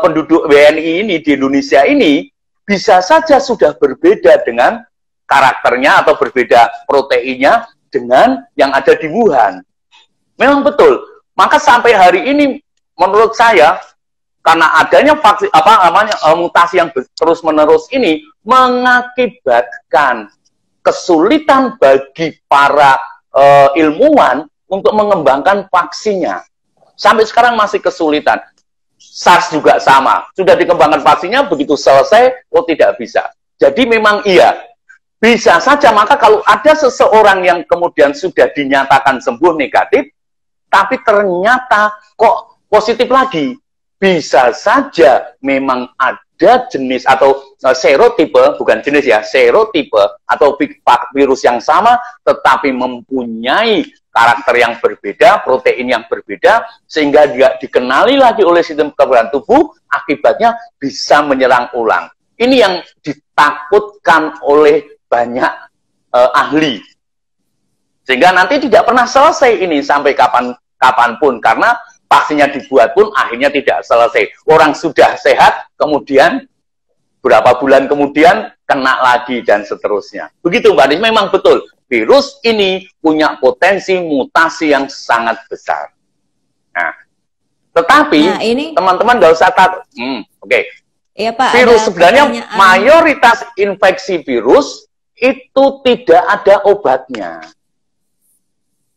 penduduk WNI ini di Indonesia ini, bisa saja sudah berbeda dengan karakternya atau berbeda proteinnya dengan yang ada di Wuhan. Memang betul. Maka sampai hari ini, menurut saya, karena adanya mutasi yang terus-menerus ini mengakibatkan kesulitan bagi para ilmuwan untuk mengembangkan vaksinnya. Sampai sekarang masih kesulitan. SARS juga sama. Sudah dikembangkan vaksinnya, begitu selesai, tidak bisa. Jadi memang iya, bisa saja. Maka kalau ada seseorang yang kemudian sudah dinyatakan sembuh negatif, tapi ternyata kok positif lagi, bisa saja memang ada jenis atau serotipe, bukan jenis ya, serotipe atau virus yang sama tetapi mempunyai karakter yang berbeda, protein yang berbeda, sehingga dia dikenali lagi oleh sistem kekebalan tubuh, akibatnya bisa menyerang ulang. Ini yang ditakutkan oleh banyak ahli. Sehingga nanti tidak pernah selesai ini sampai kapanpun, karena vaksinnya dibuat pun akhirnya tidak selesai. Orang sudah sehat, kemudian berapa bulan kemudian kena lagi dan seterusnya. Begitu Mbak Anies, memang betul. Virus ini punya potensi mutasi yang sangat besar. Nah, tetapi teman-teman nggak usah takut. Oke. Ya, Pak, virus sebenarnya mayoritas infeksi virus itu tidak ada obatnya.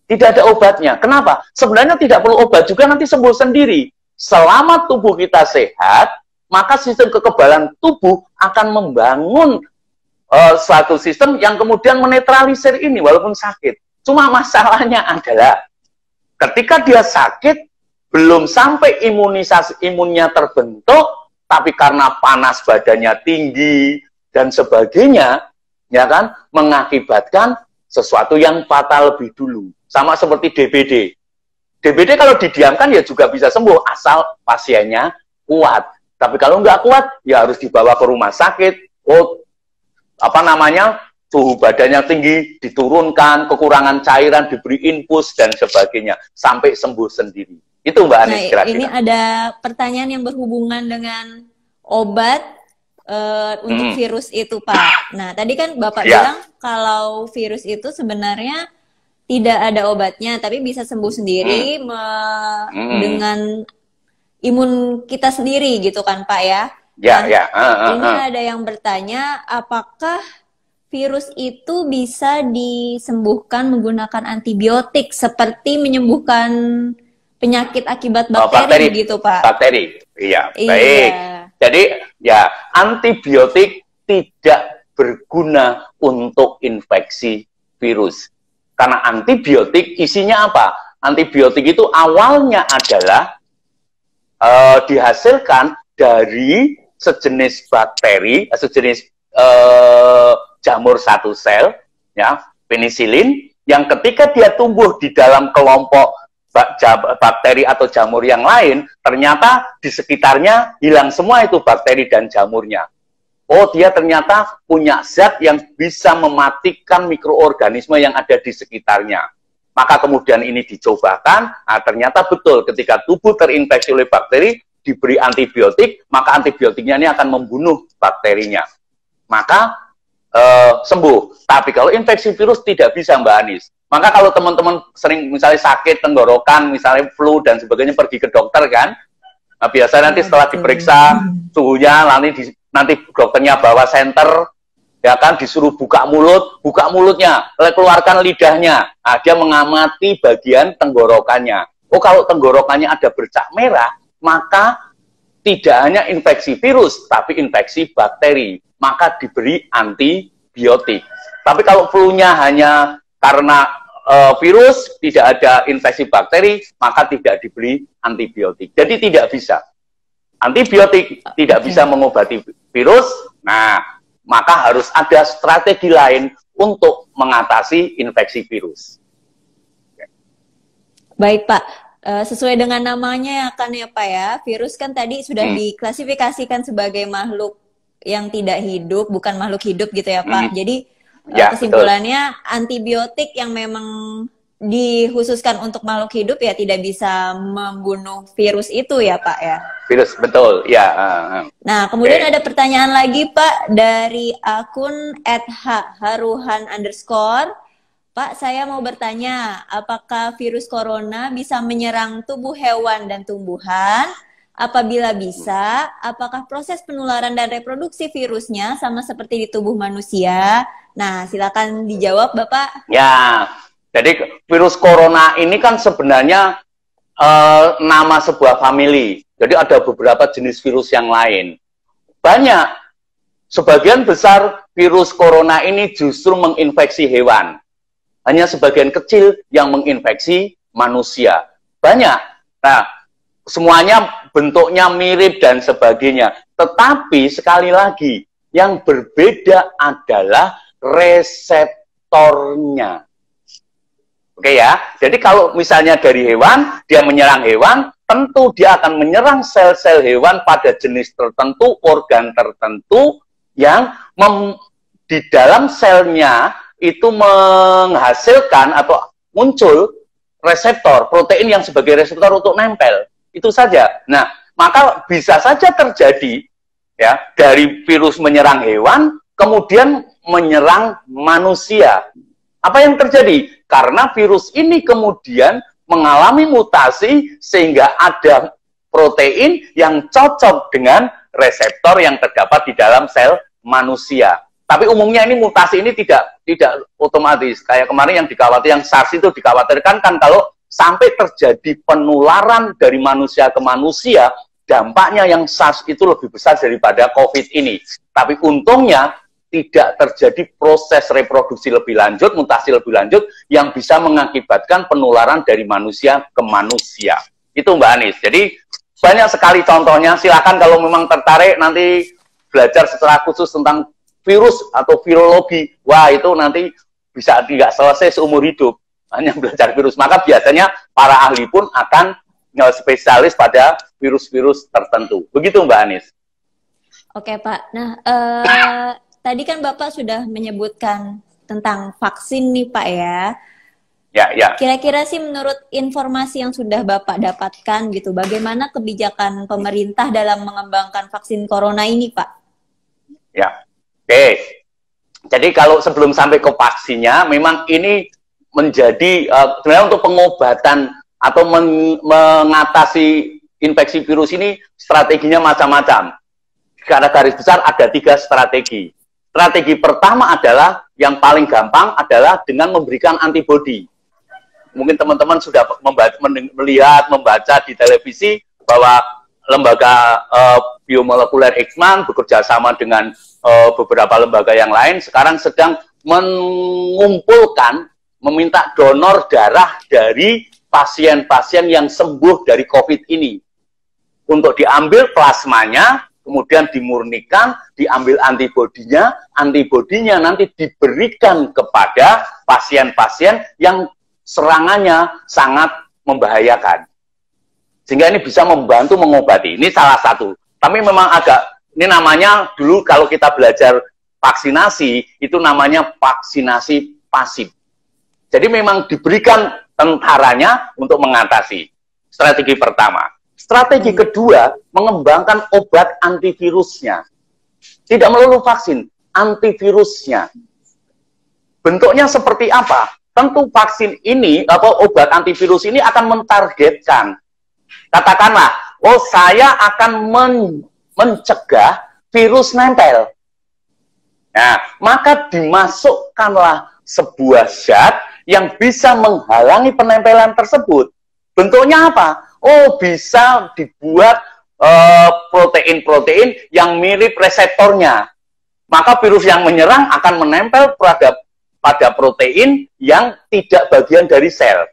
Tidak ada obatnya. Kenapa? Sebenarnya tidak perlu obat juga, nanti sembuh sendiri. Selama tubuh kita sehat, maka sistem kekebalan tubuh akan membangun suatu sistem yang kemudian menetralisir ini walaupun sakit. Cuma masalahnya adalah ketika dia sakit, belum sampai imunnya terbentuk, tapi karena panas badannya tinggi dan sebagainya, ya kan, mengakibatkan sesuatu yang fatal lebih dulu. Sama seperti DBD. DBD kalau didiamkan ya juga bisa sembuh asal pasiennya kuat. Tapi kalau nggak kuat, ya harus dibawa ke rumah sakit. Suhu badannya tinggi, diturunkan, kekurangan cairan, diberi infus, dan sebagainya. Sampai sembuh sendiri. Itu Mbak Anies kira-kira. Ini ada pertanyaan yang berhubungan dengan obat untuk virus itu, Pak. Nah, tadi kan Bapak bilang kalau virus itu sebenarnya tidak ada obatnya, tapi bisa sembuh sendiri dengan imun kita sendiri gitu kan Pak ya? Ini ada yang bertanya, apakah virus itu bisa disembuhkan menggunakan antibiotik seperti menyembuhkan penyakit akibat bakteri gitu Pak? Bakteri, iya. Baik. Jadi ya antibiotik tidak berguna untuk infeksi virus. Karena antibiotik isinya apa? Antibiotik itu awalnya adalah dihasilkan dari sejenis bakteri, sejenis jamur satu sel, ya, penisilin, yang ketika dia tumbuh di dalam kelompok bakteri atau jamur yang lain, ternyata di sekitarnya hilang semua itu bakteri dan jamurnya. Oh, dia ternyata punya zat yang bisa mematikan mikroorganisme yang ada di sekitarnya. Maka kemudian ini dicobakan, ternyata betul ketika tubuh terinfeksi oleh bakteri, diberi antibiotik, maka antibiotiknya ini akan membunuh bakterinya. Maka sembuh. Tapi kalau infeksi virus tidak bisa Mbak Anies. Maka kalau teman-teman sering misalnya sakit tenggorokan, misalnya flu dan sebagainya, pergi ke dokter kan, nah, biasanya nanti setelah diperiksa suhunya, nanti dokternya bawa senter, ya kan, disuruh buka mulutnya, keluarkan lidahnya. Nah, dia mengamati bagian tenggorokannya. Oh, kalau tenggorokannya ada bercak merah, maka tidak hanya infeksi virus, tapi infeksi bakteri. Maka diberi antibiotik. Tapi kalau flu-nya hanya karena virus, tidak ada infeksi bakteri, maka tidak diberi antibiotik. Jadi tidak bisa. Antibiotik tidak bisa mengobati virus, nah, maka harus ada strategi lain untuk mengatasi infeksi virus. Baik Pak, sesuai dengan namanya kan ya Pak ya, virus kan tadi sudah diklasifikasikan sebagai makhluk yang tidak hidup, bukan makhluk hidup gitu ya Pak. Jadi kesimpulannya betul. Antibiotik yang memang dikhususkan untuk makhluk hidup ya tidak bisa membunuh virus itu ya Pak ya. Virus, betul, ya. Nah, kemudian ada pertanyaan lagi Pak dari akun @haruhan_. Pak, saya mau bertanya, apakah virus corona bisa menyerang tubuh hewan dan tumbuhan? Apabila bisa, apakah proses penularan dan reproduksi virusnya sama seperti di tubuh manusia? Nah, silakan dijawab Bapak. Ya, jadi virus corona ini kan sebenarnya nama sebuah famili. Jadi ada beberapa jenis virus yang lain. Banyak, sebagian besar virus corona ini justru menginfeksi hewan. Hanya sebagian kecil yang menginfeksi manusia. Banyak. Nah, semuanya bentuknya mirip dan sebagainya. Tetapi sekali lagi, yang berbeda adalah reseptornya. Oke ya, jadi kalau misalnya dari hewan, dia menyerang hewan, tentu dia akan menyerang sel-sel hewan pada jenis tertentu, organ tertentu, yang di dalam selnya itu menghasilkan atau muncul reseptor, protein yang sebagai reseptor untuk nempel. Itu saja. Nah, maka bisa saja terjadi ya dari virus menyerang hewan kemudian menyerang manusia. Apa yang terjadi? Karena virus ini kemudian mengalami mutasi sehingga ada protein yang cocok dengan reseptor yang terdapat di dalam sel manusia. Tapi umumnya ini mutasi ini tidak otomatis. Kayak kemarin yang dikhawatirkan, yang SARS itu dikhawatirkan kan kalau sampai terjadi penularan dari manusia ke manusia, dampaknya yang SARS itu lebih besar daripada COVID ini. Tapi untungnya tidak terjadi proses reproduksi lebih lanjut, mutasi lebih lanjut, yang bisa mengakibatkan penularan dari manusia ke manusia. Itu Mbak Anis. Jadi banyak sekali contohnya, silakan kalau memang tertarik nanti belajar secara khusus tentang virus atau virologi, wah itu nanti bisa tidak selesai seumur hidup hanya belajar virus. Maka biasanya para ahli pun akan spesialis pada virus-virus tertentu. Begitu Mbak Anis. Oke Pak, nah tadi kan Bapak sudah menyebutkan tentang vaksin nih Pak ya. Ya. Kira-kira sih menurut informasi yang sudah Bapak dapatkan gitu, bagaimana kebijakan pemerintah dalam mengembangkan vaksin corona ini Pak? Ya. Oke, jadi kalau sebelum sampai ke vaksinnya, memang ini menjadi sebenarnya untuk pengobatan atau mengatasi infeksi virus ini strateginya macam-macam. Secara garis besar ada 3 strategi. Strategi pertama adalah yang paling gampang adalah dengan memberikan antibodi. Mungkin teman-teman sudah membaca di televisi bahwa lembaga biomolekuler Eijkman bekerja sama dengan beberapa lembaga yang lain sekarang sedang mengumpulkan, meminta donor darah dari pasien-pasien yang sembuh dari COVID ini untuk diambil plasmanya, kemudian dimurnikan, diambil antibodinya nanti diberikan kepada pasien-pasien yang serangannya sangat membahayakan. Sehingga ini bisa membantu mengobati. Ini salah satu. Tapi memang ini namanya dulu kalau kita belajar vaksinasi, itu namanya vaksinasi pasif. Jadi memang diberikan tentaranya untuk mengatasi. Strategi pertama. Strategi kedua, mengembangkan obat antivirusnya. Tidak melulu vaksin, antivirusnya. Bentuknya seperti apa? Tentu vaksin ini, atau obat antivirus ini akan mentargetkan. Katakanlah, saya akan mencegah virus nempel. Nah, maka dimasukkanlah sebuah zat yang bisa menghalangi penempelan tersebut. Bentuknya apa? Bisa dibuat protein-protein yang mirip reseptornya. Maka virus yang menyerang akan menempel pada protein yang tidak bagian dari sel,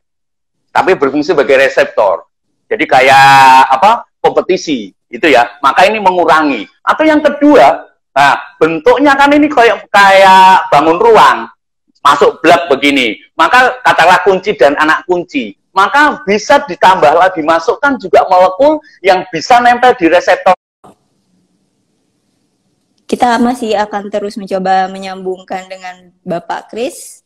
tapi berfungsi sebagai reseptor. Jadi kayak kompetisi itu ya. Maka ini mengurangi. Atau yang kedua, nah bentuknya kan ini kayak bangun ruang, masuk blok begini. Maka katakanlah kunci dan anak kunci. Maka bisa ditambah lagi, masukkan juga molekul yang bisa nempel di reseptor. Kita masih akan terus mencoba menyambungkan dengan Bapak Kris.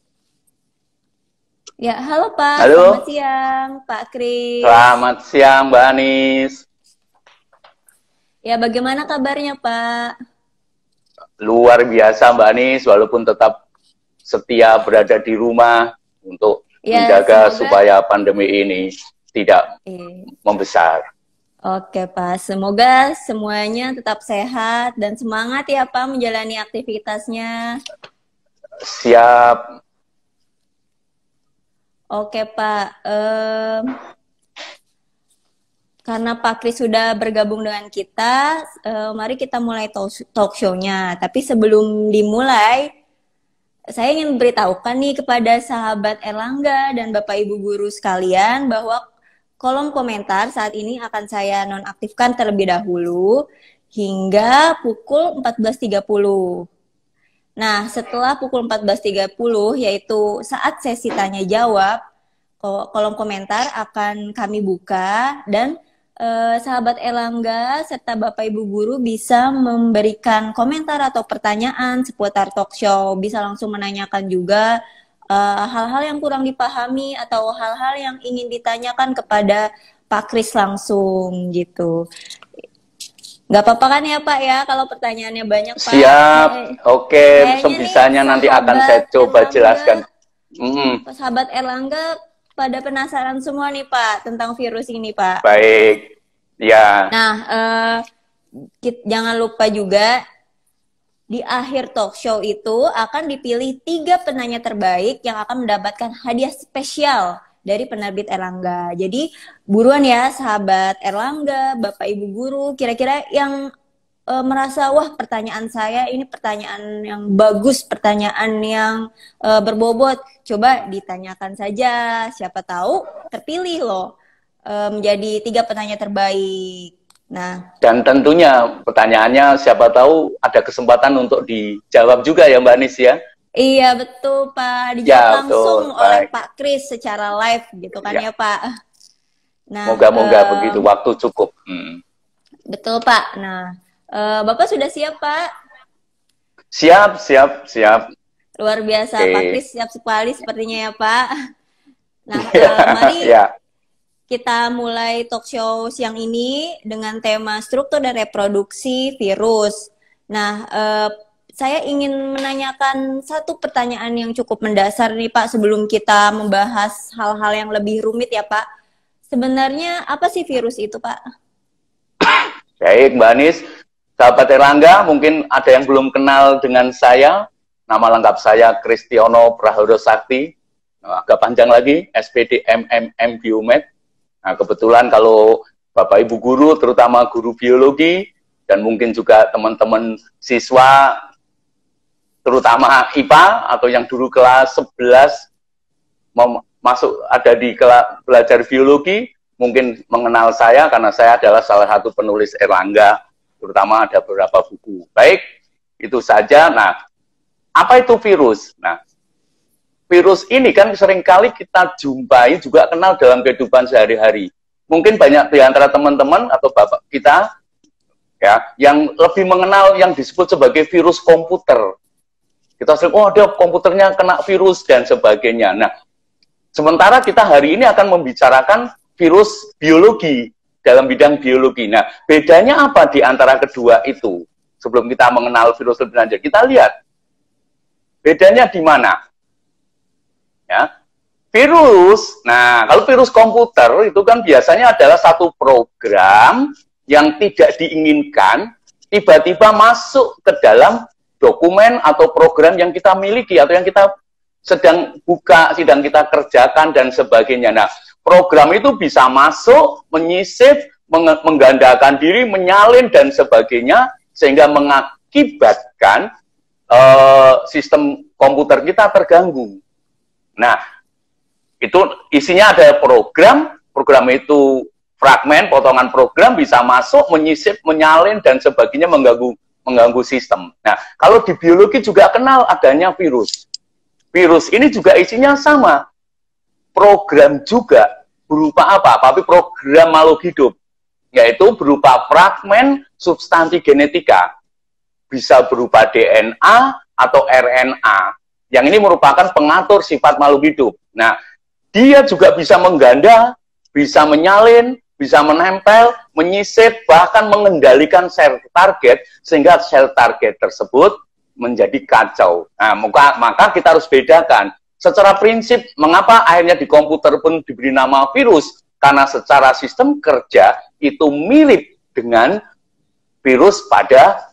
Ya, halo Pak. Halo. Selamat siang, Pak Kris. Selamat siang, Mbak Anis. Ya, bagaimana kabarnya, Pak? Luar biasa, Mbak Anis, walaupun tetap setia berada di rumah untuk menjaga supaya pandemi ini tidak membesar. Oke, Pak. Semoga semuanya tetap sehat dan semangat ya, Pak, menjalani aktivitasnya. Siap. Oke Pak, karena Pak Kris sudah bergabung dengan kita, mari kita mulai talk show-nya. Tapi sebelum dimulai, saya ingin beritahukan nih kepada sahabat Erlangga dan Bapak Ibu guru sekalian bahwa kolom komentar saat ini akan saya nonaktifkan terlebih dahulu hingga pukul 14.30. Nah, setelah pukul 14.30, yaitu saat sesi tanya jawab, kolom komentar akan kami buka dan sahabat Erlangga serta Bapak Ibu guru bisa memberikan komentar atau pertanyaan seputar talk show, bisa langsung menanyakan juga hal-hal yang kurang dipahami atau hal-hal yang ingin ditanyakan kepada Pak Kris langsung gitu. Nggak apa-apa kan ya Pak ya kalau pertanyaannya banyak Pak? Siap, oke, Kayaknya sebisanya nih nanti akan saya coba jelaskan. Sahabat Erlangga pada penasaran semua nih Pak tentang virus ini Pak. Baik, ya. Nah, jangan lupa juga di akhir talk show itu akan dipilih 3 penanya terbaik yang akan mendapatkan hadiah spesial dari penerbit Erlangga. Jadi buruan ya sahabat Erlangga, Bapak Ibu guru, kira-kira yang merasa wah pertanyaan saya ini pertanyaan yang bagus, pertanyaan yang berbobot, coba ditanyakan saja, siapa tahu terpilih loh menjadi 3 penanya terbaik. Nah, dan tentunya pertanyaannya siapa tahu ada kesempatan untuk dijawab juga ya Mbak Anis ya. Iya betul Pak, dijawab Ya, langsung betul, oleh baik. Pak Kris secara live gitu kan ya Pak. Nah, Moga-moga begitu, waktu cukup. Betul Pak. Nah, Bapak sudah siap Pak? Siap, siap, siap. Luar biasa, Oke. Pak Kris siap sekali sepertinya ya Pak. Nah, mari Ya. kita mulai talk show siang ini dengan tema struktur dan reproduksi virus. Nah, saya ingin menanyakan satu pertanyaan yang cukup mendasar nih Pak sebelum kita membahas hal-hal yang lebih rumit ya Pak. Sebenarnya apa sih virus itu Pak? Baik Mbak Anis, sahabat Erlangga mungkin ada yang belum kenal dengan saya. Nama lengkap saya Kristiono Prahodo Sakti. Agak panjang lagi, SPD MMM Biomed. Nah, kebetulan kalau Bapak Ibu guru, terutama guru biologi, dan mungkin juga teman-teman siswa, terutama IPA, atau yang dulu kelas 11, masuk ada di kelas belajar biologi, mungkin mengenal saya, karena saya adalah salah satu penulis Erlangga, terutama ada beberapa buku. Baik, itu saja. Nah, apa itu virus? Nah, virus ini kan seringkali kita jumpai juga kenal dalam kehidupan sehari-hari. Mungkin banyak di antara teman-teman atau bapak kita ya yang lebih mengenal yang disebut sebagai virus komputer. Kita sering, oh ada komputernya kena virus dan sebagainya. Nah, sementara kita hari ini akan membicarakan virus biologi dalam bidang biologi. Nah, bedanya apa di antara kedua itu? Sebelum kita mengenal virus lebih lanjut, kita lihat bedanya di mana. Ya, virus, nah kalau virus komputer itu kan biasanya adalah satu program yang tidak diinginkan tiba-tiba masuk ke dalam dokumen atau program yang kita miliki atau yang kita sedang buka, sedang kita kerjakan dan sebagainya. Nah, program itu bisa masuk, menyisip, menggandakan diri, menyalin dan sebagainya sehingga mengakibatkan sistem komputer kita terganggu. Nah, itu isinya ada program itu fragmen, potongan program bisa masuk, menyisip, menyalin, dan sebagainya mengganggu sistem. Nah, kalau di biologi juga kenal adanya virus. Virus ini juga isinya sama. Program juga berupa apa? Tapi program makhluk hidup, yaitu berupa fragmen substansi genetika. Bisa berupa DNA atau RNA. Yang ini merupakan pengatur sifat makhluk hidup. Nah, dia juga bisa mengganda, bisa menyalin, bisa menempel, menyisip, bahkan mengendalikan sel target, sehingga sel target tersebut menjadi kacau. Nah, maka kita harus bedakan. Secara prinsip, mengapa akhirnya di komputer pun diberi nama virus? Karena secara sistem kerja itu mirip dengan virus pada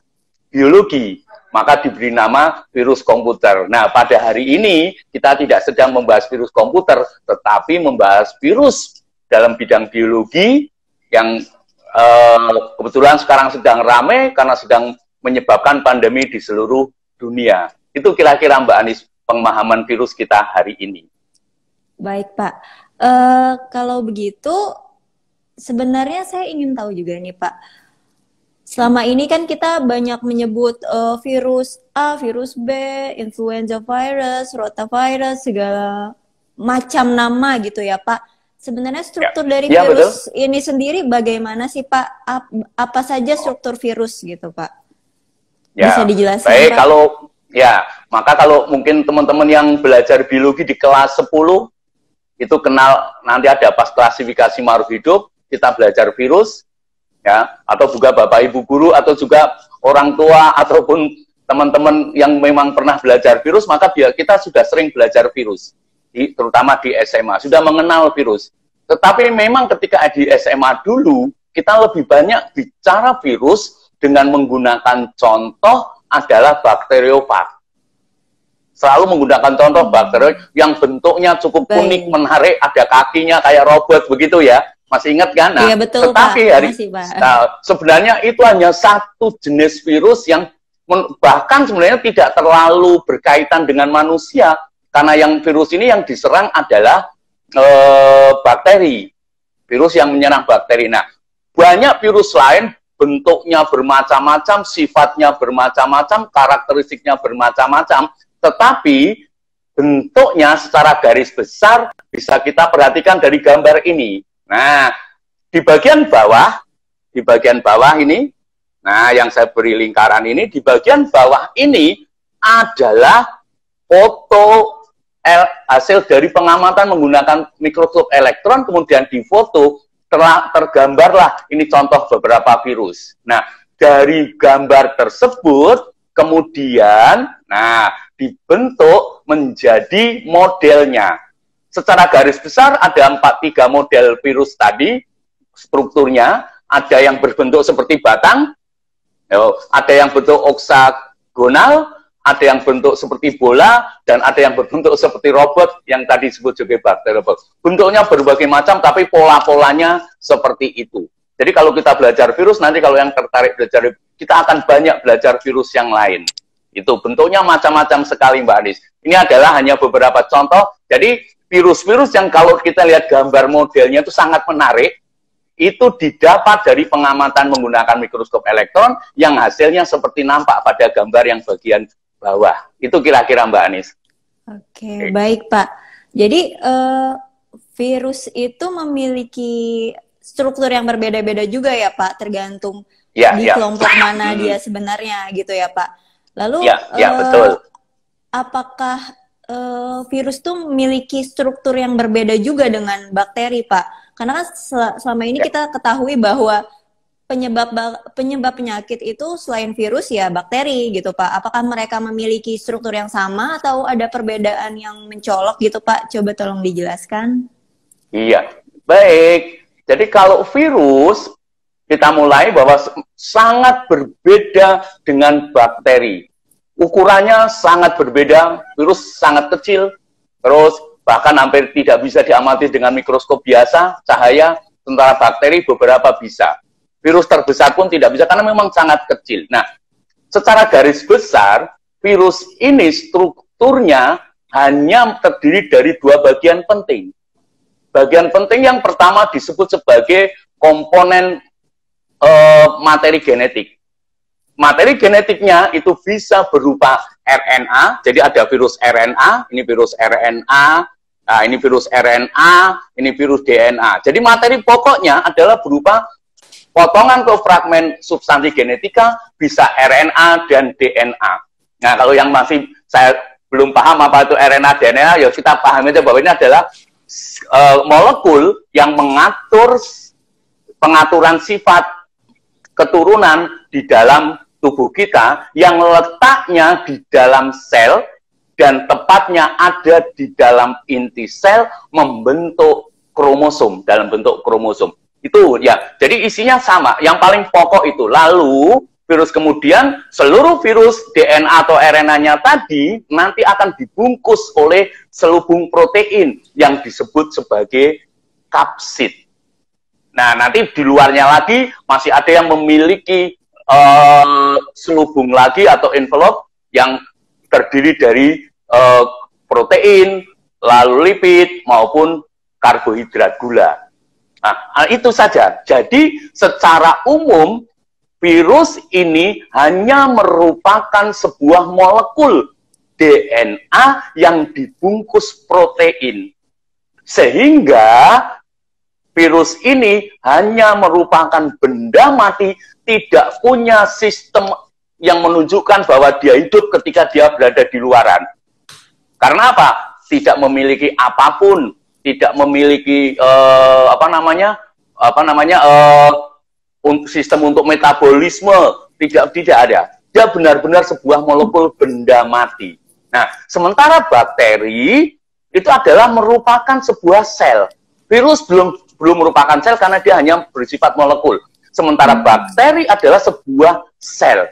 biologi. Maka diberi nama virus komputer. Nah, pada hari ini kita tidak sedang membahas virus komputer, tetapi membahas virus dalam bidang biologi yang kebetulan sekarang sedang ramai karena sedang menyebabkan pandemi di seluruh dunia. Itu kira-kira Mbak Anis pemahaman virus kita hari ini. Baik Pak, kalau begitu sebenarnya saya ingin tahu juga nih Pak. Selama ini kan kita banyak menyebut virus A, virus B, influenza virus, rotavirus, segala macam nama gitu ya Pak. Sebenarnya struktur dari virus ini sendiri bagaimana sih Pak? Apa saja struktur virus gitu Pak? Ya, bisa dijelaskan baik, Pak? Kalau ya Maka kalau mungkin teman-teman yang belajar biologi di kelas 10, itu kenal, nanti ada pas klasifikasi makhluk hidup, kita belajar virus, ya, atau juga Bapak Ibu guru, atau juga orang tua, ataupun teman-teman yang memang pernah belajar virus, maka kita sudah sering belajar virus, terutama di SMA, sudah mengenal virus. Tetapi memang ketika di SMA dulu, kita lebih banyak bicara virus dengan menggunakan contoh adalah bakteriofag. Selalu menggunakan contoh bakteri yang bentuknya cukup unik, menarik, ada kakinya kayak robot begitu ya. Masih ingat kan? Nah, iya, betul, tetapi Pak. Sebenarnya itu hanya satu jenis virus yang bahkan sebenarnya tidak terlalu berkaitan dengan manusia, karena yang virus ini yang diserang adalah bakteri. Virus yang menyerang bakteri. Nah, banyak virus lain bentuknya bermacam-macam, sifatnya bermacam-macam, karakteristiknya bermacam-macam, tetapi bentuknya secara garis besar bisa kita perhatikan dari gambar ini. Nah, di bagian bawah ini, nah yang saya beri lingkaran ini, di bagian bawah ini adalah foto hasil dari pengamatan menggunakan mikroskop elektron, kemudian difoto, tergambarlah ini contoh beberapa virus. Nah, dari gambar tersebut, kemudian, dibentuk menjadi modelnya. Secara garis besar ada 3 model virus tadi, strukturnya, ada yang berbentuk seperti batang, ada yang bentuk oksagonal, ada yang bentuk seperti bola, dan ada yang berbentuk seperti robot, yang tadi disebut juga bakteriofag. Bentuknya berbagai macam, tapi pola-polanya seperti itu. Jadi kalau kita belajar virus, nanti kalau yang tertarik belajar, kita akan banyak belajar virus yang lain. Itu bentuknya macam-macam sekali, Mbak Anis. Ini adalah hanya beberapa contoh. Jadi virus-virus yang kalau kita lihat gambar modelnya itu sangat menarik, itu didapat dari pengamatan menggunakan mikroskop elektron yang hasilnya seperti nampak pada gambar yang bagian bawah. Itu kira-kira Mbak Anis. Oke, baik Pak. Jadi virus itu memiliki struktur yang berbeda-beda juga ya Pak, tergantung di kelompok mana dia sebenarnya gitu ya Pak. Lalu betul. Apakah virus itu memiliki struktur yang berbeda juga dengan bakteri Pak? Karena kan selama ini kita ketahui bahwa penyebab penyakit itu selain virus ya bakteri gitu Pak. Apakah mereka memiliki struktur yang sama atau ada perbedaan yang mencolok gitu Pak? Coba tolong dijelaskan. Iya, baik. Jadi kalau virus, kita mulai bahwa sangat berbeda dengan bakteri. Ukurannya sangat berbeda, virus sangat kecil, terus bahkan hampir tidak bisa diamati dengan mikroskop biasa, cahaya, sementara bakteri beberapa bisa. Virus terbesar pun tidak bisa, karena memang sangat kecil. Nah, secara garis besar, virus ini strukturnya hanya terdiri dari 2 bagian penting. Bagian penting yang pertama disebut sebagai komponen materi genetik. Materi genetiknya itu bisa berupa RNA, jadi ada virus RNA, ini virus RNA, nah ini virus RNA, ini virus DNA. Jadi materi pokoknya adalah berupa potongan atau fragmen substansi genetika, bisa RNA dan DNA. Nah, kalau yang masih saya belum paham apa itu RNA, DNA, ya kita pahami aja bahwa ini adalah molekul yang mengatur pengaturan sifat keturunan di dalam tubuh kita, yang letaknya di dalam sel dan tepatnya ada di dalam inti sel membentuk kromosom, dalam bentuk kromosom. Itu ya, jadi isinya sama, yang paling pokok itu. Lalu virus kemudian seluruh virus DNA atau RNA-nya tadi nanti akan dibungkus oleh selubung protein yang disebut sebagai kapsid. Nah, nanti di luarnya lagi masih ada yang memiliki selubung lagi atau envelope yang terdiri dari protein, lalu lipid, maupun karbohidrat gula. Nah, itu saja. Jadi, secara umum, virus ini hanya merupakan sebuah molekul DNA yang dibungkus protein. Sehingga virus ini hanya merupakan benda mati, tidak punya sistem yang menunjukkan bahwa dia hidup ketika dia berada di luaran. Karena apa? Tidak memiliki apapun, tidak memiliki sistem untuk metabolisme, tidak ada. Dia benar-benar sebuah molekul benda mati. Nah, sementara bakteri itu adalah merupakan sebuah sel. Virus belum merupakan sel karena dia hanya bersifat molekul. Sementara bakteri adalah sebuah sel.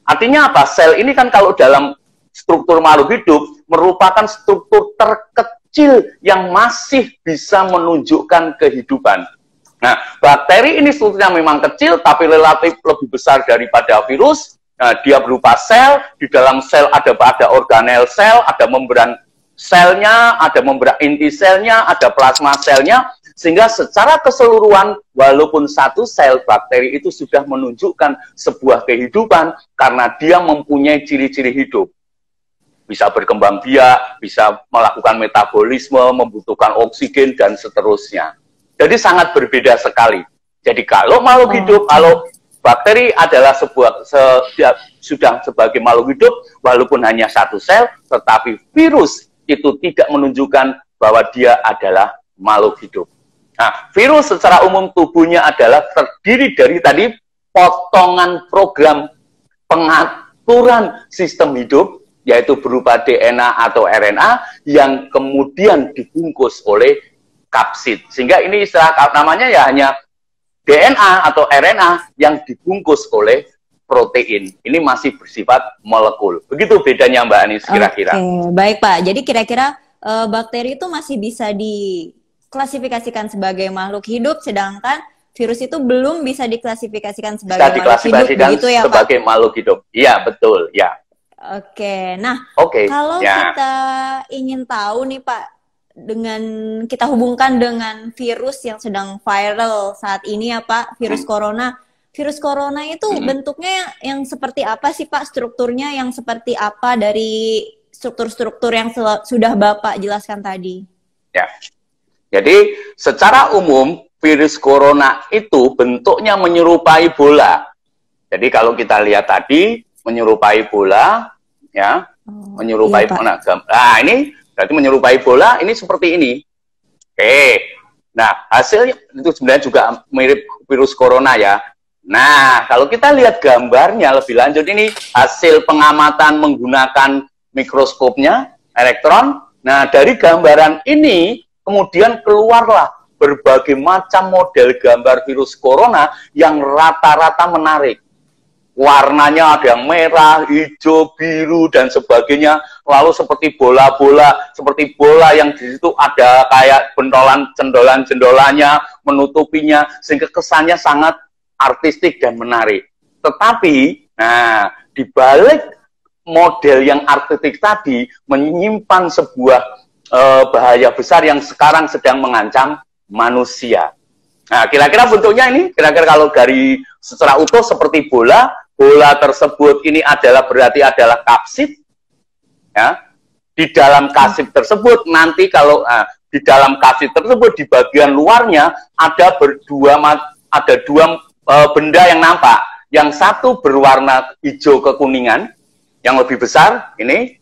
Artinya apa? Sel ini kan kalau dalam struktur makhluk hidup merupakan struktur terkecil yang masih bisa menunjukkan kehidupan. Nah, bakteri ini strukturnya memang kecil tapi relatif lebih besar daripada virus. Nah, dia berupa sel, di dalam sel ada organel sel, ada membran selnya, ada membran inti selnya, ada plasma selnya, sehingga secara keseluruhan, walaupun satu sel, bakteri itu sudah menunjukkan sebuah kehidupan karena dia mempunyai ciri-ciri hidup. Bisa berkembang biak, bisa melakukan metabolisme, membutuhkan oksigen, dan seterusnya. Jadi sangat berbeda sekali. Jadi kalau makhluk hidup, kalau bakteri adalah sudah sebagai makhluk hidup, walaupun hanya satu sel, tetapi virus itu tidak menunjukkan bahwa dia adalah makhluk hidup. Nah, virus secara umum tubuhnya adalah terdiri dari tadi potongan program pengaturan sistem hidup, yaitu berupa DNA atau RNA, yang kemudian dibungkus oleh kapsid. Sehingga ini istilah namanya ya hanya DNA atau RNA yang dibungkus oleh protein. Ini masih bersifat molekul. Begitu bedanya Mbak Anis kira-kira. Oke, baik Pak. Jadi kira-kira bakteri itu masih bisa diklasifikasikan sebagai makhluk hidup, sedangkan virus itu belum bisa diklasifikasikan sebagai makhluk hidup. Begitu ya Pak? Sebagai makhluk hidup. Iya, betul. Ya. Oke. Nah, kalau ya, kita ingin tahu nih Pak, dengan kita hubungkan dengan virus yang sedang viral saat ini ya Pak, virus corona. Virus corona itu bentuknya yang seperti apa sih Pak? Strukturnya yang seperti apa dari struktur-struktur yang sudah Bapak jelaskan tadi? Ya. Jadi secara umum virus corona itu bentuknya menyerupai bola. Jadi kalau kita lihat tadi menyerupai bola, ya, menyerupai bola. Nah, ini berarti menyerupai bola, ini seperti ini. Oke. Nah, hasilnya itu sebenarnya juga mirip virus corona ya. Nah, kalau kita lihat gambarnya lebih lanjut, ini hasil pengamatan menggunakan mikroskopnya, elektron. Nah, dari gambaran ini, kemudian keluarlah berbagai macam model gambar virus corona yang rata-rata menarik. Warnanya ada yang merah, hijau, biru, dan sebagainya. Lalu seperti bola-bola, seperti bola yang di situ ada kayak bentolan, cendolan-cendolannya, menutupinya, sehingga kesannya sangat artistik dan menarik. Tetapi, nah, di balik model yang artistik tadi, menyimpan sebuah bahaya besar yang sekarang sedang mengancam manusia. Nah, kira-kira bentuknya ini, kira-kira kalau dari secara utuh seperti bola, bola tersebut ini berarti adalah kapsid, ya. Di dalam kapsid tersebut nanti kalau di dalam kapsid tersebut di bagian luarnya ada dua benda yang nampak. Yang satu berwarna hijau kekuningan, yang lebih besar ini,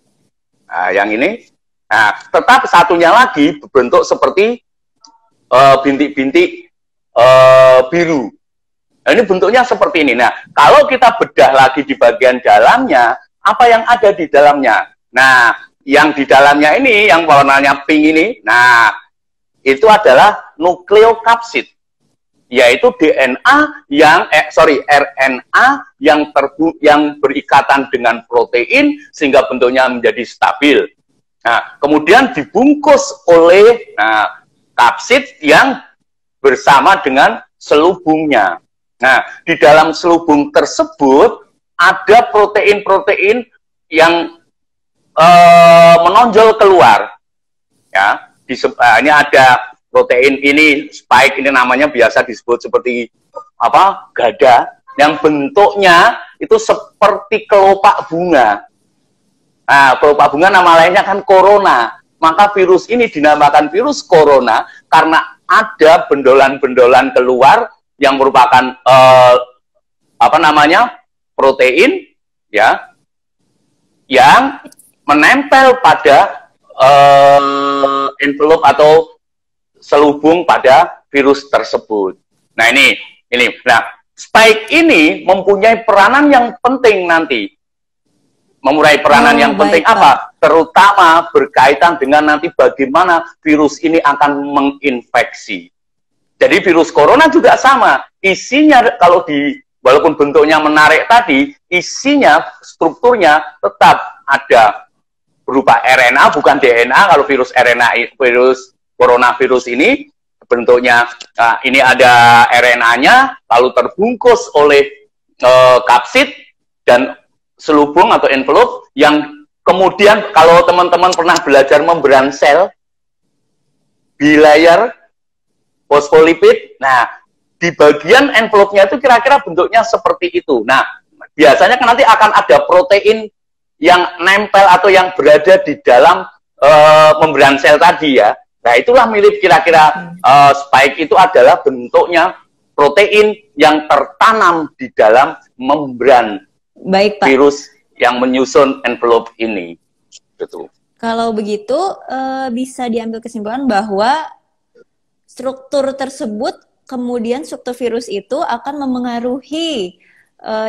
yang ini. Nah, tetap satunya lagi berbentuk seperti bintik-bintik biru. Nah, ini bentuknya seperti ini. Nah, kalau kita bedah lagi di bagian dalamnya, apa yang ada di dalamnya? Nah, yang di dalamnya ini, yang warnanya pink ini, nah, itu adalah nukleokapsid, yaitu DNA yang, RNA yang berikatan dengan protein, sehingga bentuknya menjadi stabil. Nah, kemudian dibungkus oleh kapsid yang bersama dengan selubungnya. Nah, di dalam selubung tersebut ada protein-protein yang menonjol keluar. Ya, ini ada protein ini spike, ini namanya biasa disebut seperti apa? Gada, yang bentuknya itu seperti kelopak bunga. Nah, kelopak bunga nama lainnya kan corona. Maka virus ini dinamakan virus corona karena ada bendolan-bendolan keluar yang merupakan protein ya, yang menempel pada envelope atau selubung pada virus tersebut. Nah ini, nah spike ini mempunyai peranan yang penting nanti. Memulai peranan yang penting apa? Terutama berkaitan dengan nanti bagaimana virus ini akan menginfeksi. Jadi virus corona juga sama, isinya kalau walaupun bentuknya menarik tadi, isinya, strukturnya tetap ada berupa RNA, bukan DNA. Kalau virus RNA, virus coronavirus ini bentuknya, ini ada RNA-nya, lalu terbungkus oleh kapsid dan selubung atau envelope yang kemudian kalau teman-teman pernah belajar membran sel, bilayer, fosfolipid, nah di bagian envelope-nya itu kira-kira bentuknya seperti itu. Nah, biasanya kan nanti akan ada protein yang nempel atau yang berada di dalam membran sel tadi ya. Nah, itulah mirip kira-kira spike itu adalah bentuknya protein yang tertanam di dalam membran virus yang menyusun envelope ini. Betul. Kalau begitu, bisa diambil kesimpulan bahwa struktur tersebut, kemudian struktur virus itu akan memengaruhi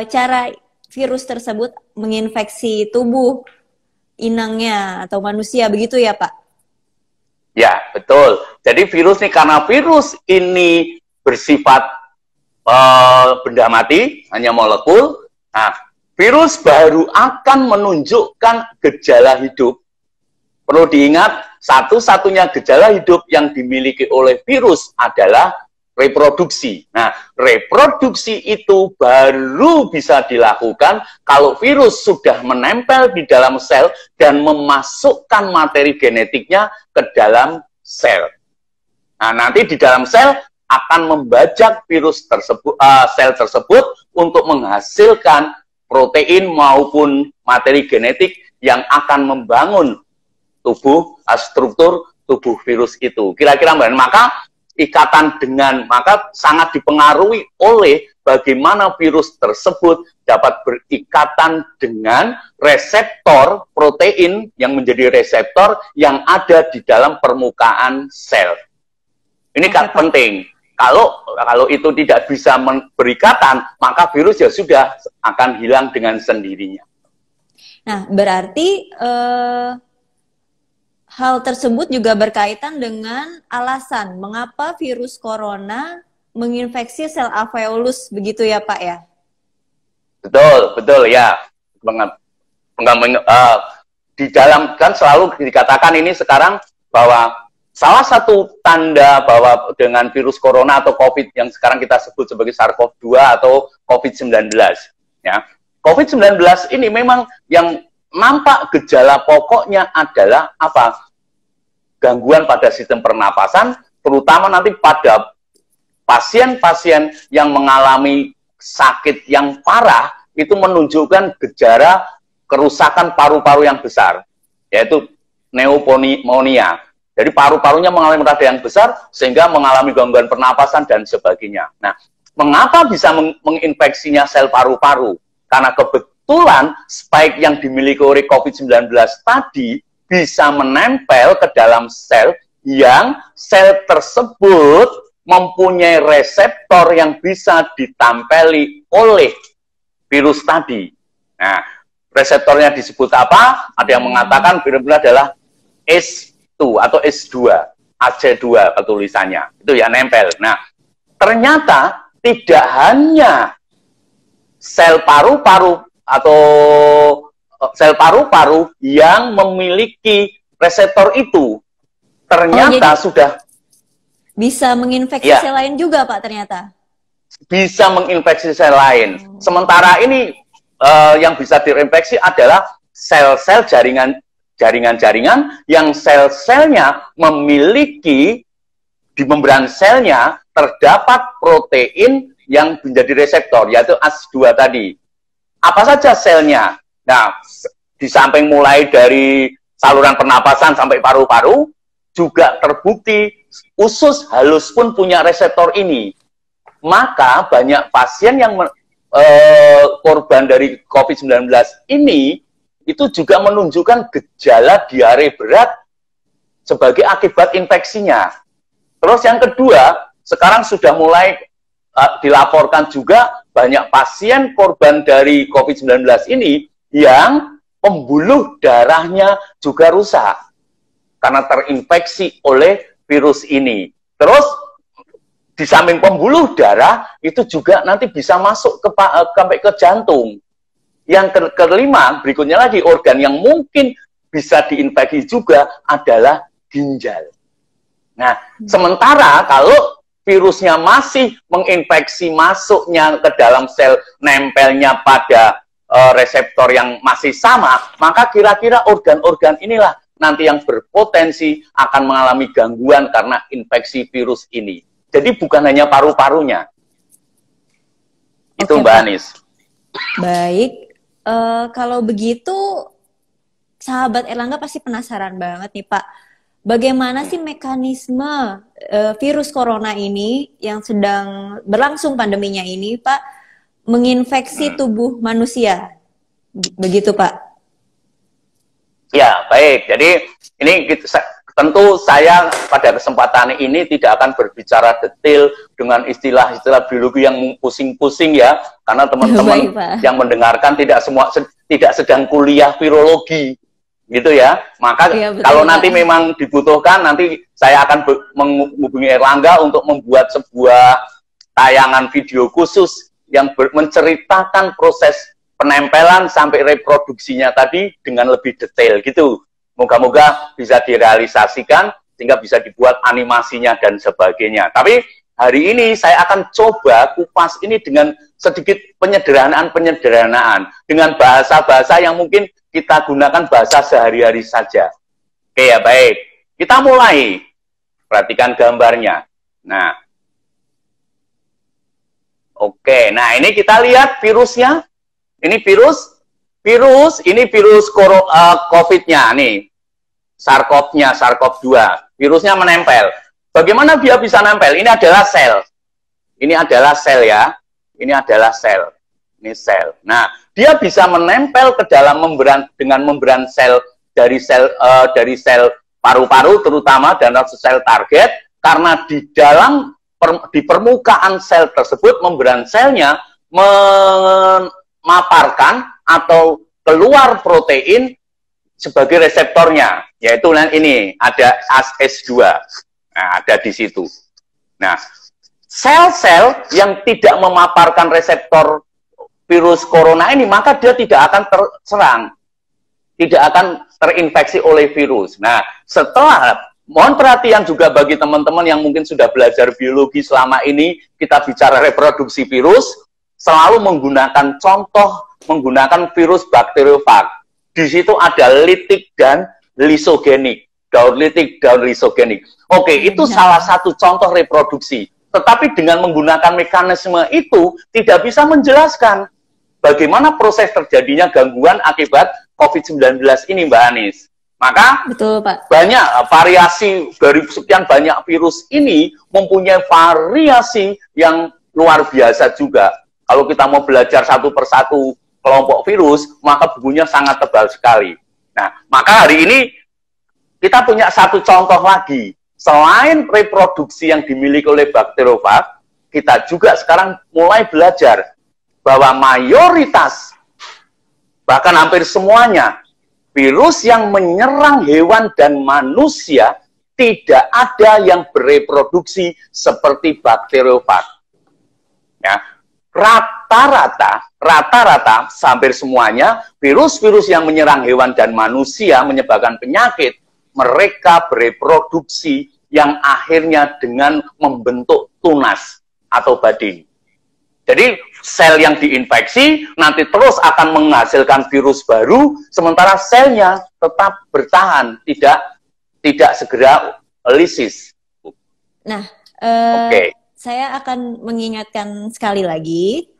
cara virus tersebut menginfeksi tubuh inangnya atau manusia, begitu ya Pak? Ya, betul. Jadi virus nih, karena virus ini bersifat benda mati, hanya molekul, nah, virus baru akan menunjukkan gejala hidup. Perlu diingat, satu-satunya gejala hidup yang dimiliki oleh virus adalah reproduksi. Nah, reproduksi itu baru bisa dilakukan kalau virus sudah menempel di dalam sel dan memasukkan materi genetiknya ke dalam sel. Nah, nanti di dalam sel akan membajak virus tersebut, sel tersebut untuk menghasilkan protein maupun materi genetik yang akan membangun tubuh, struktur tubuh virus itu. Kira-kira maka ikatan dengan, maka sangat dipengaruhi oleh bagaimana virus tersebut dapat berikatan dengan reseptor protein yang menjadi reseptor yang ada di dalam permukaan sel. Ini penting. Kalau itu tidak bisa berikatan, maka virus ya sudah akan hilang dengan sendirinya. Nah, berarti hal tersebut juga berkaitan dengan alasan mengapa virus corona menginfeksi sel alveolus, begitu ya Pak ya? Betul ya. Di dalam kan selalu dikatakan ini sekarang bahwa salah satu tanda bahwa dengan virus corona atau COVID yang sekarang kita sebut sebagai SARS-CoV-2 atau COVID-19, ya. COVID-19 ini memang yang nampak gejala pokoknya adalah apa? Gangguan pada sistem pernapasan, terutama nanti pada pasien-pasien yang mengalami sakit yang parah, itu menunjukkan gejala kerusakan paru-paru yang besar, yaitu pneumonia. Jadi paru-parunya mengalami radang yang besar, sehingga mengalami gangguan pernapasan dan sebagainya. Nah, mengapa bisa menginfeksinya sel paru-paru? Karena kebetulan spike yang dimiliki oleh COVID-19 tadi bisa menempel ke dalam sel yang sel tersebut mempunyai reseptor yang bisa ditempeli oleh virus tadi. Nah, reseptornya disebut apa? Ada yang mengatakan benar-benar adalah S2 atau S2, AC2 tulisannya. Itu ya nempel. Nah, ternyata tidak hanya sel paru-paru atau sel paru-paru yang memiliki reseptor itu, ternyata sudah bisa menginfeksi sel lain juga Pak ternyata? Bisa menginfeksi sel lain. Sementara ini yang bisa diinfeksi adalah sel-sel jaringan-jaringan yang sel-selnya memiliki di membran selnya terdapat protein yang menjadi reseptor, yaitu ACE2 tadi. Apa saja selnya? Nah, di samping mulai dari saluran pernapasan sampai paru-paru, juga terbukti usus halus pun punya reseptor ini. Maka banyak pasien yang korban dari COVID-19 ini itu juga menunjukkan gejala diare berat sebagai akibat infeksinya. Terus yang kedua, sekarang sudah mulai dilaporkan juga banyak pasien korban dari COVID-19 ini yang pembuluh darahnya juga rusak karena terinfeksi oleh virus ini. Terus di samping pembuluh darah itu juga nanti bisa masuk sampai ke jantung. Yang kelima, berikutnya lagi organ yang mungkin bisa diinfeksi juga adalah ginjal. Nah, sementara kalau virusnya masih menginfeksi masuknya ke dalam sel, nempelnya pada reseptor yang masih sama, maka kira-kira organ-organ inilah nanti yang berpotensi akan mengalami gangguan karena infeksi virus ini. Jadi bukan hanya paru-parunya. Itu Mbak Anis. Baik, kalau begitu sahabat Erlangga pasti penasaran banget nih Pak. Bagaimana sih mekanisme virus corona ini yang sedang berlangsung pandeminya ini Pak menginfeksi tubuh manusia? Begitu Pak? Ya, baik. Jadi ini tentu saya pada kesempatan ini tidak akan berbicara detail dengan istilah-istilah biologi yang pusing-pusing ya, karena teman-teman yang mendengarkan tidak sedang kuliah virologi, gitu ya. Maka ya, kalau nanti memang dibutuhkan, nanti saya akan menghubungi Erlangga untuk membuat sebuah tayangan video khusus yang menceritakan proses penempelan sampai reproduksinya tadi dengan lebih detail gitu. Moga-moga bisa direalisasikan sehingga bisa dibuat animasinya dan sebagainya. Tapi hari ini saya akan coba kupas ini dengan sedikit penyederhanaan dengan bahasa-bahasa yang mungkin kita gunakan bahasa sehari-hari saja. Oke ya, baik. Kita mulai. Perhatikan gambarnya. Nah. Oke, nah ini kita lihat virusnya. Ini virus, ini virus COVID-nya nih. SARS-CoV-nya, SARS-CoV-2. Virusnya menempel. Bagaimana dia bisa nempel? Ini adalah sel. Ini adalah sel ya. Ini adalah sel. Ini sel. Nah, dia bisa menempel ke dalam membran dengan membran sel dari sel paru-paru terutama dan sel target karena di permukaan sel tersebut membran selnya memaparkan atau keluar protein sebagai reseptornya, yaitu ini ada AS2. Nah, ada di situ. Nah, sel-sel yang tidak memaparkan reseptor virus corona ini, maka dia tidak akan terserang, tidak akan terinfeksi oleh virus. Nah, mohon perhatian juga bagi teman-teman yang mungkin sudah belajar biologi selama ini, kita bicara reproduksi virus, selalu menggunakan virus bakteriofag. Di situ ada litik dan lisogenik. Daun litik, daun lisogenik. Oke, itu salah satu contoh reproduksi. Tetapi dengan menggunakan mekanisme itu, tidak bisa menjelaskan bagaimana proses terjadinya gangguan akibat COVID-19 ini, Mbak Anis. Maka, betul, Pak, banyak variasi dari sekian banyak virus ini mempunyai variasi yang luar biasa juga. Kalau kita mau belajar satu persatu kelompok virus, maka bukunya sangat tebal sekali. Nah, maka hari ini kita punya satu contoh lagi. Selain reproduksi yang dimiliki oleh bakteriofag, kita juga sekarang mulai belajar bahwa mayoritas, bahkan hampir semuanya, virus yang menyerang hewan dan manusia tidak ada yang bereproduksi seperti bakteriofag. Ya, rata-rata hampir semuanya virus-virus yang menyerang hewan dan manusia menyebabkan penyakit, mereka bereproduksi yang akhirnya dengan membentuk tunas atau bading. Jadi sel yang diinfeksi nanti terus akan menghasilkan virus baru, sementara selnya tetap bertahan, tidak segera lisis. Nah, saya akan mengingatkan sekali lagi,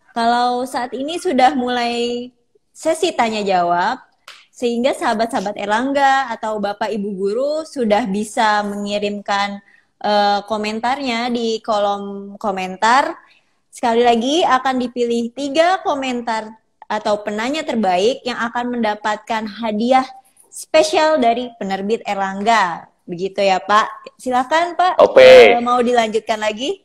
kalau saat ini sudah mulai sesi tanya jawab, sehingga sahabat-sahabat Erlangga atau Bapak Ibu Guru sudah bisa mengirimkan komentarnya di kolom komentar. Sekali lagi akan dipilih 3 komentar atau penanya terbaik yang akan mendapatkan hadiah spesial dari penerbit Erlangga. Begitu ya Pak. Silakan Pak, mau dilanjutkan lagi?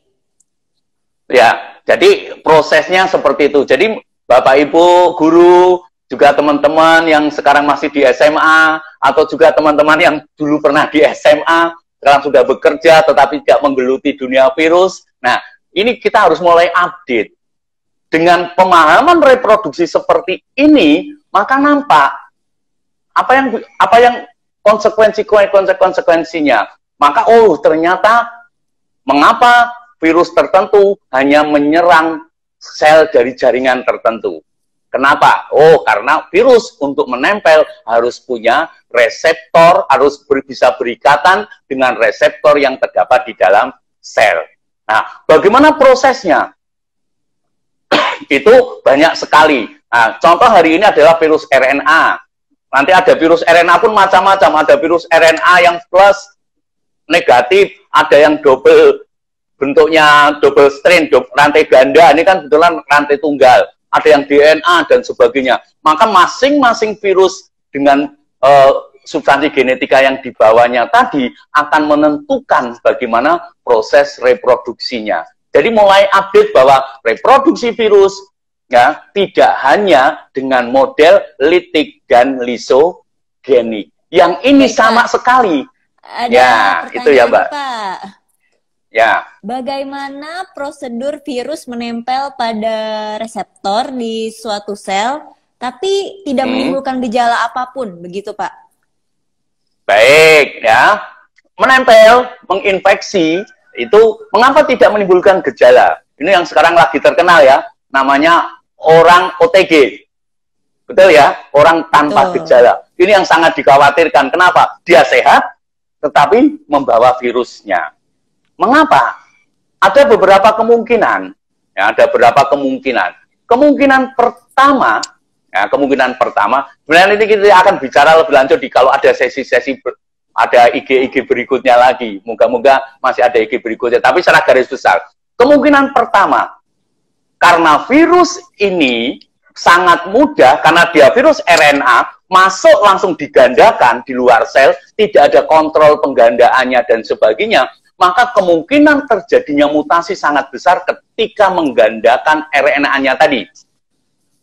Ya, jadi prosesnya seperti itu. Jadi Bapak Ibu, guru, juga teman-teman yang sekarang masih di SMA, atau juga teman-teman yang dulu pernah di SMA, sekarang sudah bekerja tetapi tidak menggeluti dunia virus. Nah, ini kita harus mulai update. Dengan pemahaman reproduksi seperti ini, maka nampak apa yang konsekuensinya. Maka ternyata mengapa virus tertentu hanya menyerang sel dari jaringan tertentu. Kenapa? Karena virus untuk menempel harus punya reseptor, harus bisa berikatan dengan reseptor yang terdapat di dalam sel. Nah, bagaimana prosesnya? Itu banyak sekali. Nah, contoh hari ini adalah virus RNA. Nanti ada virus RNA pun macam-macam. Ada virus RNA yang plus, negatif, ada yang double, bentuknya double strain, rantai ganda. Ini kan kebetulan rantai tunggal. Ada yang DNA dan sebagainya. Maka masing-masing virus dengan substansi genetika yang dibawanya tadi akan menentukan bagaimana proses reproduksinya. Jadi mulai update bahwa reproduksi virus ya tidak hanya dengan model litik dan lisogenik. Yang ini sama sekali. Ada itu ya Mbak. Pak. Ya. Bagaimana prosedur virus menempel pada reseptor di suatu sel, tapi tidak menimbulkan gejala apapun, begitu Pak? Baik, ya. Menempel, menginfeksi, itu mengapa tidak menimbulkan gejala? Ini yang sekarang lagi terkenal ya, namanya orang OTG. Betul ya? Orang tanpa gejala. Ini yang sangat dikhawatirkan. Kenapa? Dia sehat, tetapi membawa virusnya. Mengapa? Ada beberapa kemungkinan. Ya, ada beberapa kemungkinan. Kemungkinan pertama, sebenarnya ini kita akan bicara lebih lanjut kalau ada sesi-sesi, ada IG berikutnya lagi. Moga-moga masih ada IG berikutnya. Tapi secara garis besar, kemungkinan pertama, karena virus ini sangat mudah, karena dia virus RNA, masuk langsung digandakan di luar sel, tidak ada kontrol penggandaannya dan sebagainya, maka kemungkinan terjadinya mutasi sangat besar ketika menggandakan RNA-nya tadi.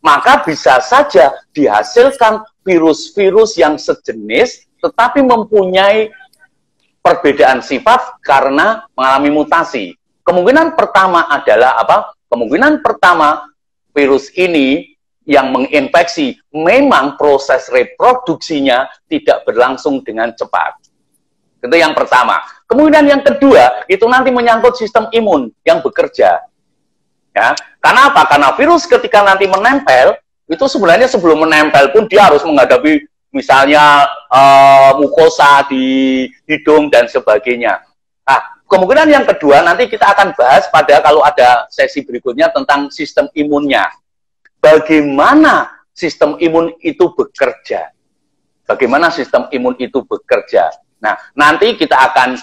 Maka bisa saja dihasilkan virus-virus yang sejenis, tetapi mempunyai perbedaan sifat karena mengalami mutasi. Kemungkinan pertama adalah apa? Kemungkinan pertama, virus ini yang menginfeksi, memang proses reproduksinya tidak berlangsung dengan cepat. Itu yang pertama. Kemudian yang kedua, itu nanti menyangkut sistem imun yang bekerja. Ya, karena apa? Karena virus ketika nanti menempel, itu sebenarnya sebelum menempel pun dia harus menghadapi misalnya mukosa di hidung dan sebagainya. Nah, kemungkinan yang kedua nanti kita akan bahas pada kalau ada sesi berikutnya tentang sistem imunnya. Bagaimana sistem imun itu bekerja? Bagaimana sistem imun itu bekerja? Nah, nanti kita akan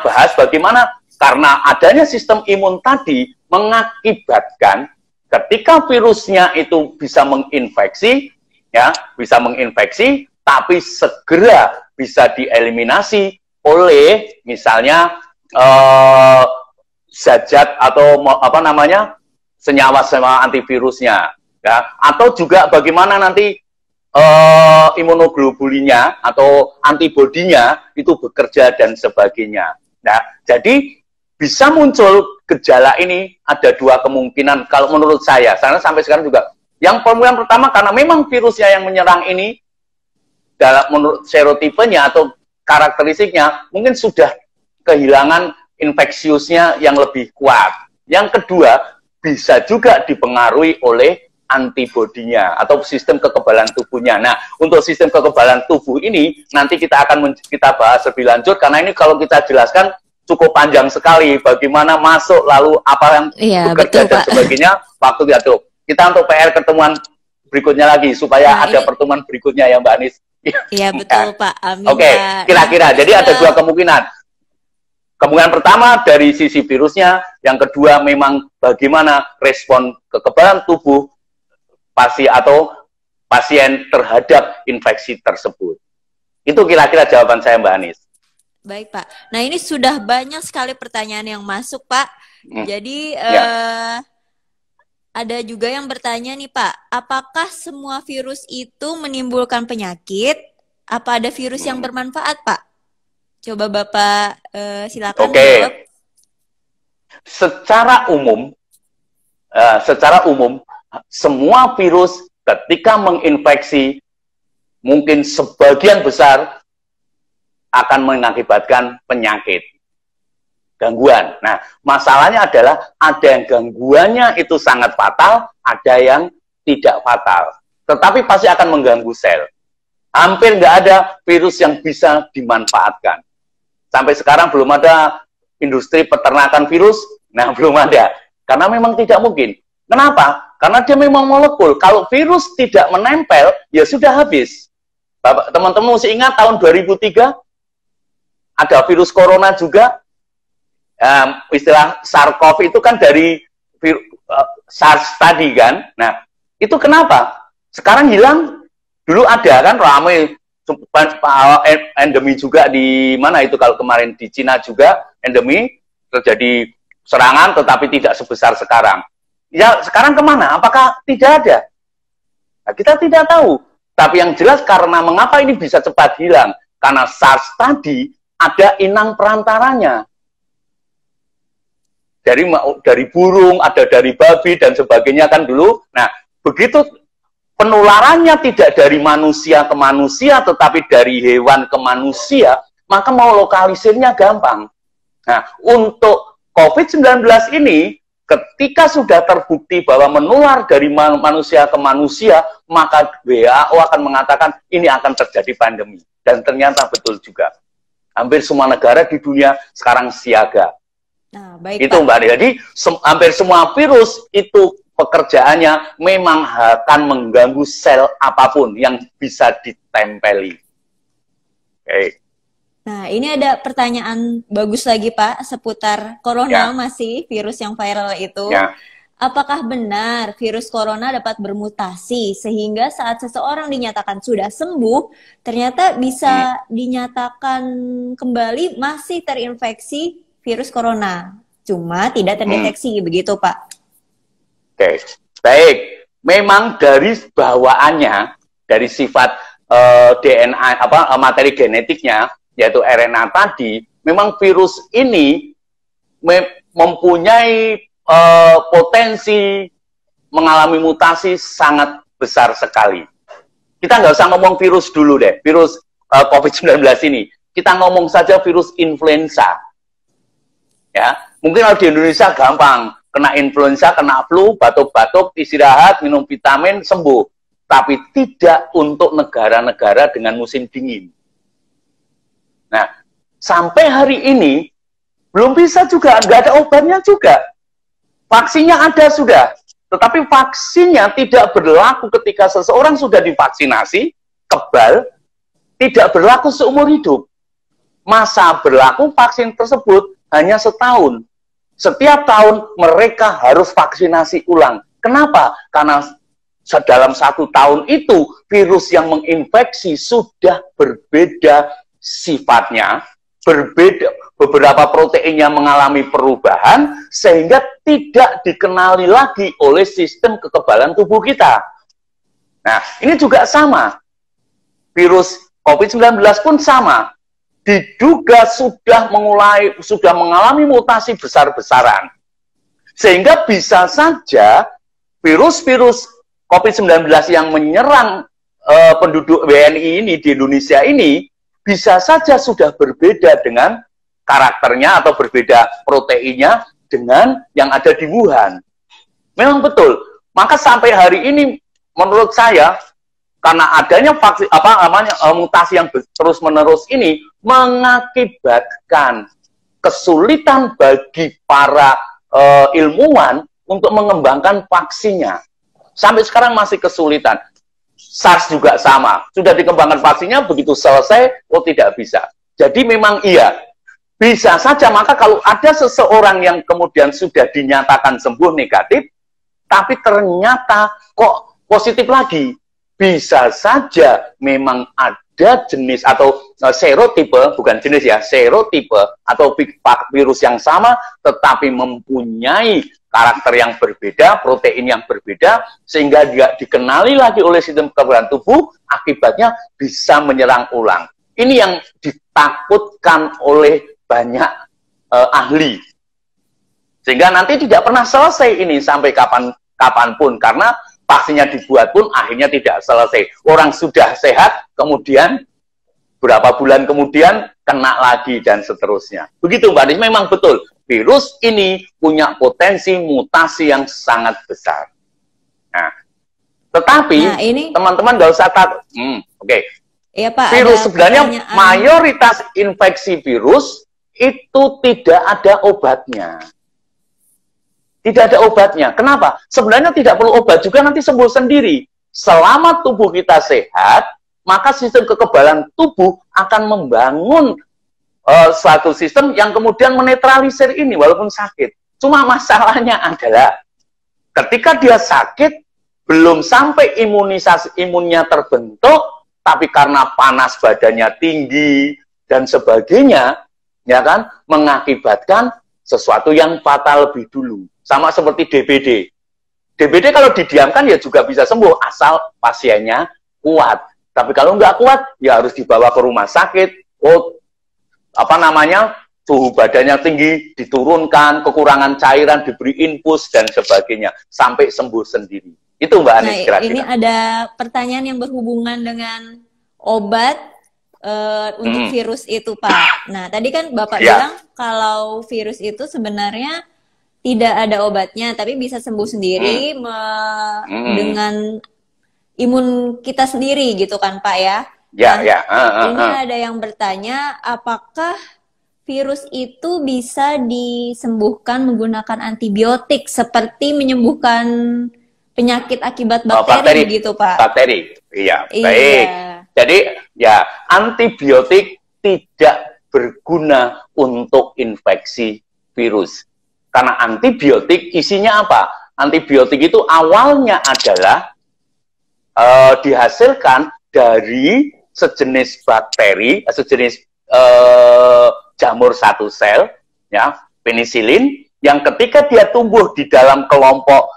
bahas bagaimana karena adanya sistem imun tadi mengakibatkan ketika virusnya itu bisa menginfeksi, ya, bisa menginfeksi, tapi segera bisa dieliminasi oleh misalnya zat atau senyawa-senyawa antivirusnya, ya, atau juga bagaimana nanti imunoglobulinnya atau antibodinya itu bekerja dan sebagainya. Nah, jadi bisa muncul gejala ini ada dua kemungkinan kalau menurut saya. Karena sampai sekarang juga yang kemungkinan pertama karena memang virusnya yang menyerang ini dalam menurut serotipenya atau karakteristiknya mungkin sudah kehilangan infeksiusnya yang lebih kuat. Yang kedua bisa juga dipengaruhi oleh antibodinya atau sistem kekebalan tubuhnya. Nah, untuk sistem kekebalan tubuh ini nanti kita akan kita bahas lebih lanjut karena ini kalau kita jelaskan cukup panjang sekali bagaimana masuk lalu apa yang bekerja dan sebagainya waktu kita kita untuk PR pertemuan berikutnya lagi supaya ada pertemuan berikutnya ya Mbak Anis. Iya betul Pak. Amin. Oke, kira-kira jadi ada dua kemungkinan. Kemungkinan pertama dari sisi virusnya, Yang kedua memang bagaimana respon kekebalan tubuh pasien terhadap infeksi tersebut. Itu kira-kira jawaban saya, Mbak Anis. Baik, Pak. Nah, ini sudah banyak sekali pertanyaan yang masuk, Pak. Jadi ada juga yang bertanya nih, Pak, apakah semua virus itu menimbulkan penyakit? Apa ada virus yang bermanfaat, Pak? Coba Bapak silakan jawab. Secara umum, semua virus ketika menginfeksi mungkin sebagian besar akan mengakibatkan penyakit, gangguan. Nah, masalahnya adalah ada yang gangguannya itu sangat fatal, ada yang tidak fatal. Tetapi pasti akan mengganggu sel. Hampir nggak ada virus yang bisa dimanfaatkan. Sampai sekarang belum ada industri peternakan virus, nah belum ada. Karena memang tidak mungkin. Kenapa? Karena dia memang molekul. Kalau virus tidak menempel, ya sudah habis. Teman-teman masih ingat tahun 2003? Ada virus corona juga. Istilah SARS-CoV itu kan dari SARS tadi kan. Nah, itu kenapa? Sekarang hilang. Dulu ada kan ramai endemi juga di mana itu, kalau kemarin di Cina juga endemi terjadi serangan tetapi tidak sebesar sekarang. Ya sekarang kemana? Apakah tidak ada? Nah, kita tidak tahu. Tapi yang jelas karena mengapa ini bisa cepat hilang? Karena SARS tadi ada inang perantaranya. Dari burung, ada dari babi dan sebagainya kan dulu. Nah, begitu penularannya tidak dari manusia ke manusia, tetapi dari hewan ke manusia, maka mau lokalisirnya gampang. Nah, untuk COVID-19 ini, ketika sudah terbukti bahwa menular dari manusia ke manusia, maka WHO akan mengatakan ini akan terjadi pandemi. Dan ternyata betul juga. Hampir semua negara di dunia sekarang siaga. Nah, baik, itu Mbak Ade. Jadi hampir semua virus itu pekerjaannya memang akan mengganggu sel apapun yang bisa ditempeli. Oke. Nah, ini ada pertanyaan bagus lagi, Pak, seputar corona masih, virus yang viral itu. Apakah benar virus corona dapat bermutasi sehingga saat seseorang dinyatakan sudah sembuh, ternyata bisa dinyatakan kembali masih terinfeksi virus corona, cuma tidak terdeteksi, begitu, Pak? Oke, baik. Memang dari bawaannya, dari sifat DNA, materi genetiknya, yaitu RNA tadi, memang virus ini mempunyai potensi mengalami mutasi sangat besar sekali. Kita nggak usah ngomong virus dulu deh, virus COVID-19 ini. Kita ngomong saja virus influenza. Ya, mungkin kalau di Indonesia gampang, kena influenza, kena flu, batuk-batuk, istirahat, minum vitamin, sembuh. Tapi tidak untuk negara-negara dengan musim dingin. Nah, sampai hari ini, belum bisa juga, nggak ada obatnya juga. Vaksinnya ada sudah, tetapi vaksinnya tidak berlaku ketika seseorang sudah divaksinasi, kebal, tidak berlaku seumur hidup. Masa berlaku vaksin tersebut hanya setahun. Setiap tahun mereka harus vaksinasi ulang. Kenapa? Karena dalam 1 tahun itu virus yang menginfeksi sudah berbeda sifatnya, berbeda, beberapa proteinnya mengalami perubahan sehingga tidak dikenali lagi oleh sistem kekebalan tubuh kita. Nah, ini juga sama. Virus COVID-19 pun sama. Diduga sudah mengalami mutasi besar-besaran. Sehingga bisa saja virus-virus COVID-19 yang menyerang penduduk WNI ini di Indonesia ini bisa saja sudah berbeda dengan karakternya atau berbeda proteinnya dengan yang ada di Wuhan. Memang betul. Maka sampai hari ini menurut saya karena adanya vaksin mutasi yang terus-menerus ini mengakibatkan kesulitan bagi para ilmuwan untuk mengembangkan vaksinnya. Sampai sekarang masih kesulitan. SARS juga sama. Sudah dikembangkan vaksinnya, begitu selesai, tidak bisa. Jadi memang iya, Bisa saja, maka kalau ada seseorang yang kemudian sudah dinyatakan sembuh negatif, tapi ternyata kok positif lagi, bisa saja memang ada jenis atau serotipe, bukan jenis ya, serotipe atau virus yang sama, tetapi mempunyai karakter yang berbeda, protein yang berbeda, sehingga dia dikenali lagi oleh sistem kekebalan tubuh, akibatnya bisa menyerang ulang. Ini yang ditakutkan oleh banyak ahli, sehingga nanti tidak pernah selesai ini sampai kapanpun, karena vaksinnya dibuat pun akhirnya tidak selesai. Orang sudah sehat, kemudian berapa bulan kemudian kena lagi dan seterusnya. Begitu Mbak Anies, memang betul virus ini punya potensi mutasi yang sangat besar. Nah, tetapi teman-teman nggak usah takut. Oke. Ya, Pak, virus sebenarnya mayoritas infeksi virus itu tidak ada obatnya. Tidak ada obatnya. Kenapa? Sebenarnya tidak perlu obat juga, nanti sembuh sendiri. Selama tubuh kita sehat, maka sistem kekebalan tubuh akan membangun suatu sistem yang kemudian menetralisir ini walaupun sakit. Cuma masalahnya adalah ketika dia sakit, belum sampai imunnya terbentuk, tapi karena panas badannya tinggi dan sebagainya, ya kan, mengakibatkan sesuatu yang fatal lebih dulu. Sama seperti DBD. DBD kalau didiamkan ya juga bisa sembuh asal pasiennya kuat. Tapi kalau nggak kuat ya harus dibawa ke rumah sakit. Suhu badannya tinggi, diturunkan, kekurangan cairan, diberi infus dan sebagainya sampai sembuh sendiri. Itu Mbak Anies kira-kira. Ini ada pertanyaan yang berhubungan dengan obat untuk virus itu, Pak. Nah, tadi kan Bapak bilang kalau virus itu sebenarnya tidak ada obatnya, tapi bisa sembuh sendiri dengan imun kita sendiri, gitu kan, Pak ya? Ini ada yang bertanya, apakah virus itu bisa disembuhkan menggunakan antibiotik seperti menyembuhkan penyakit akibat bakteri, gitu Pak? Bakteri, iya. Baik. Jadi ya antibiotik tidak berguna untuk infeksi virus. Karena antibiotik isinya apa? Antibiotik itu awalnya adalah dihasilkan dari sejenis bakteri, sejenis jamur satu sel, ya, penisilin, yang ketika dia tumbuh di dalam kelompok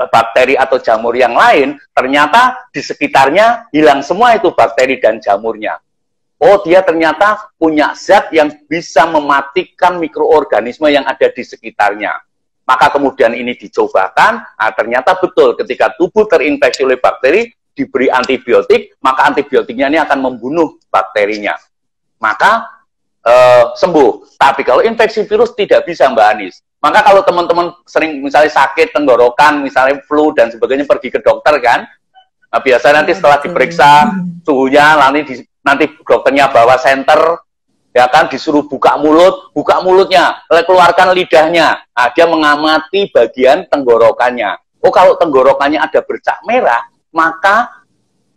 bakteri atau jamur yang lain, ternyata di sekitarnya hilang semua itu bakteri dan jamurnya. Oh, dia ternyata punya zat yang bisa mematikan mikroorganisme yang ada di sekitarnya. Maka kemudian ini dicobakan, ternyata betul ketika tubuh terinfeksi oleh bakteri, diberi antibiotik, maka antibiotiknya ini akan membunuh bakterinya. Maka sembuh. Tapi kalau infeksi virus tidak bisa, Mbak Anies. Maka kalau teman-teman sering misalnya sakit tenggorokan, misalnya flu dan sebagainya, pergi ke dokter kan, nah, biasanya nanti setelah diperiksa suhunya, nanti dokternya bawa senter, ya kan, disuruh buka mulutnya, keluarkan lidahnya, nah, dia mengamati bagian tenggorokannya. Oh, kalau tenggorokannya ada bercak merah, maka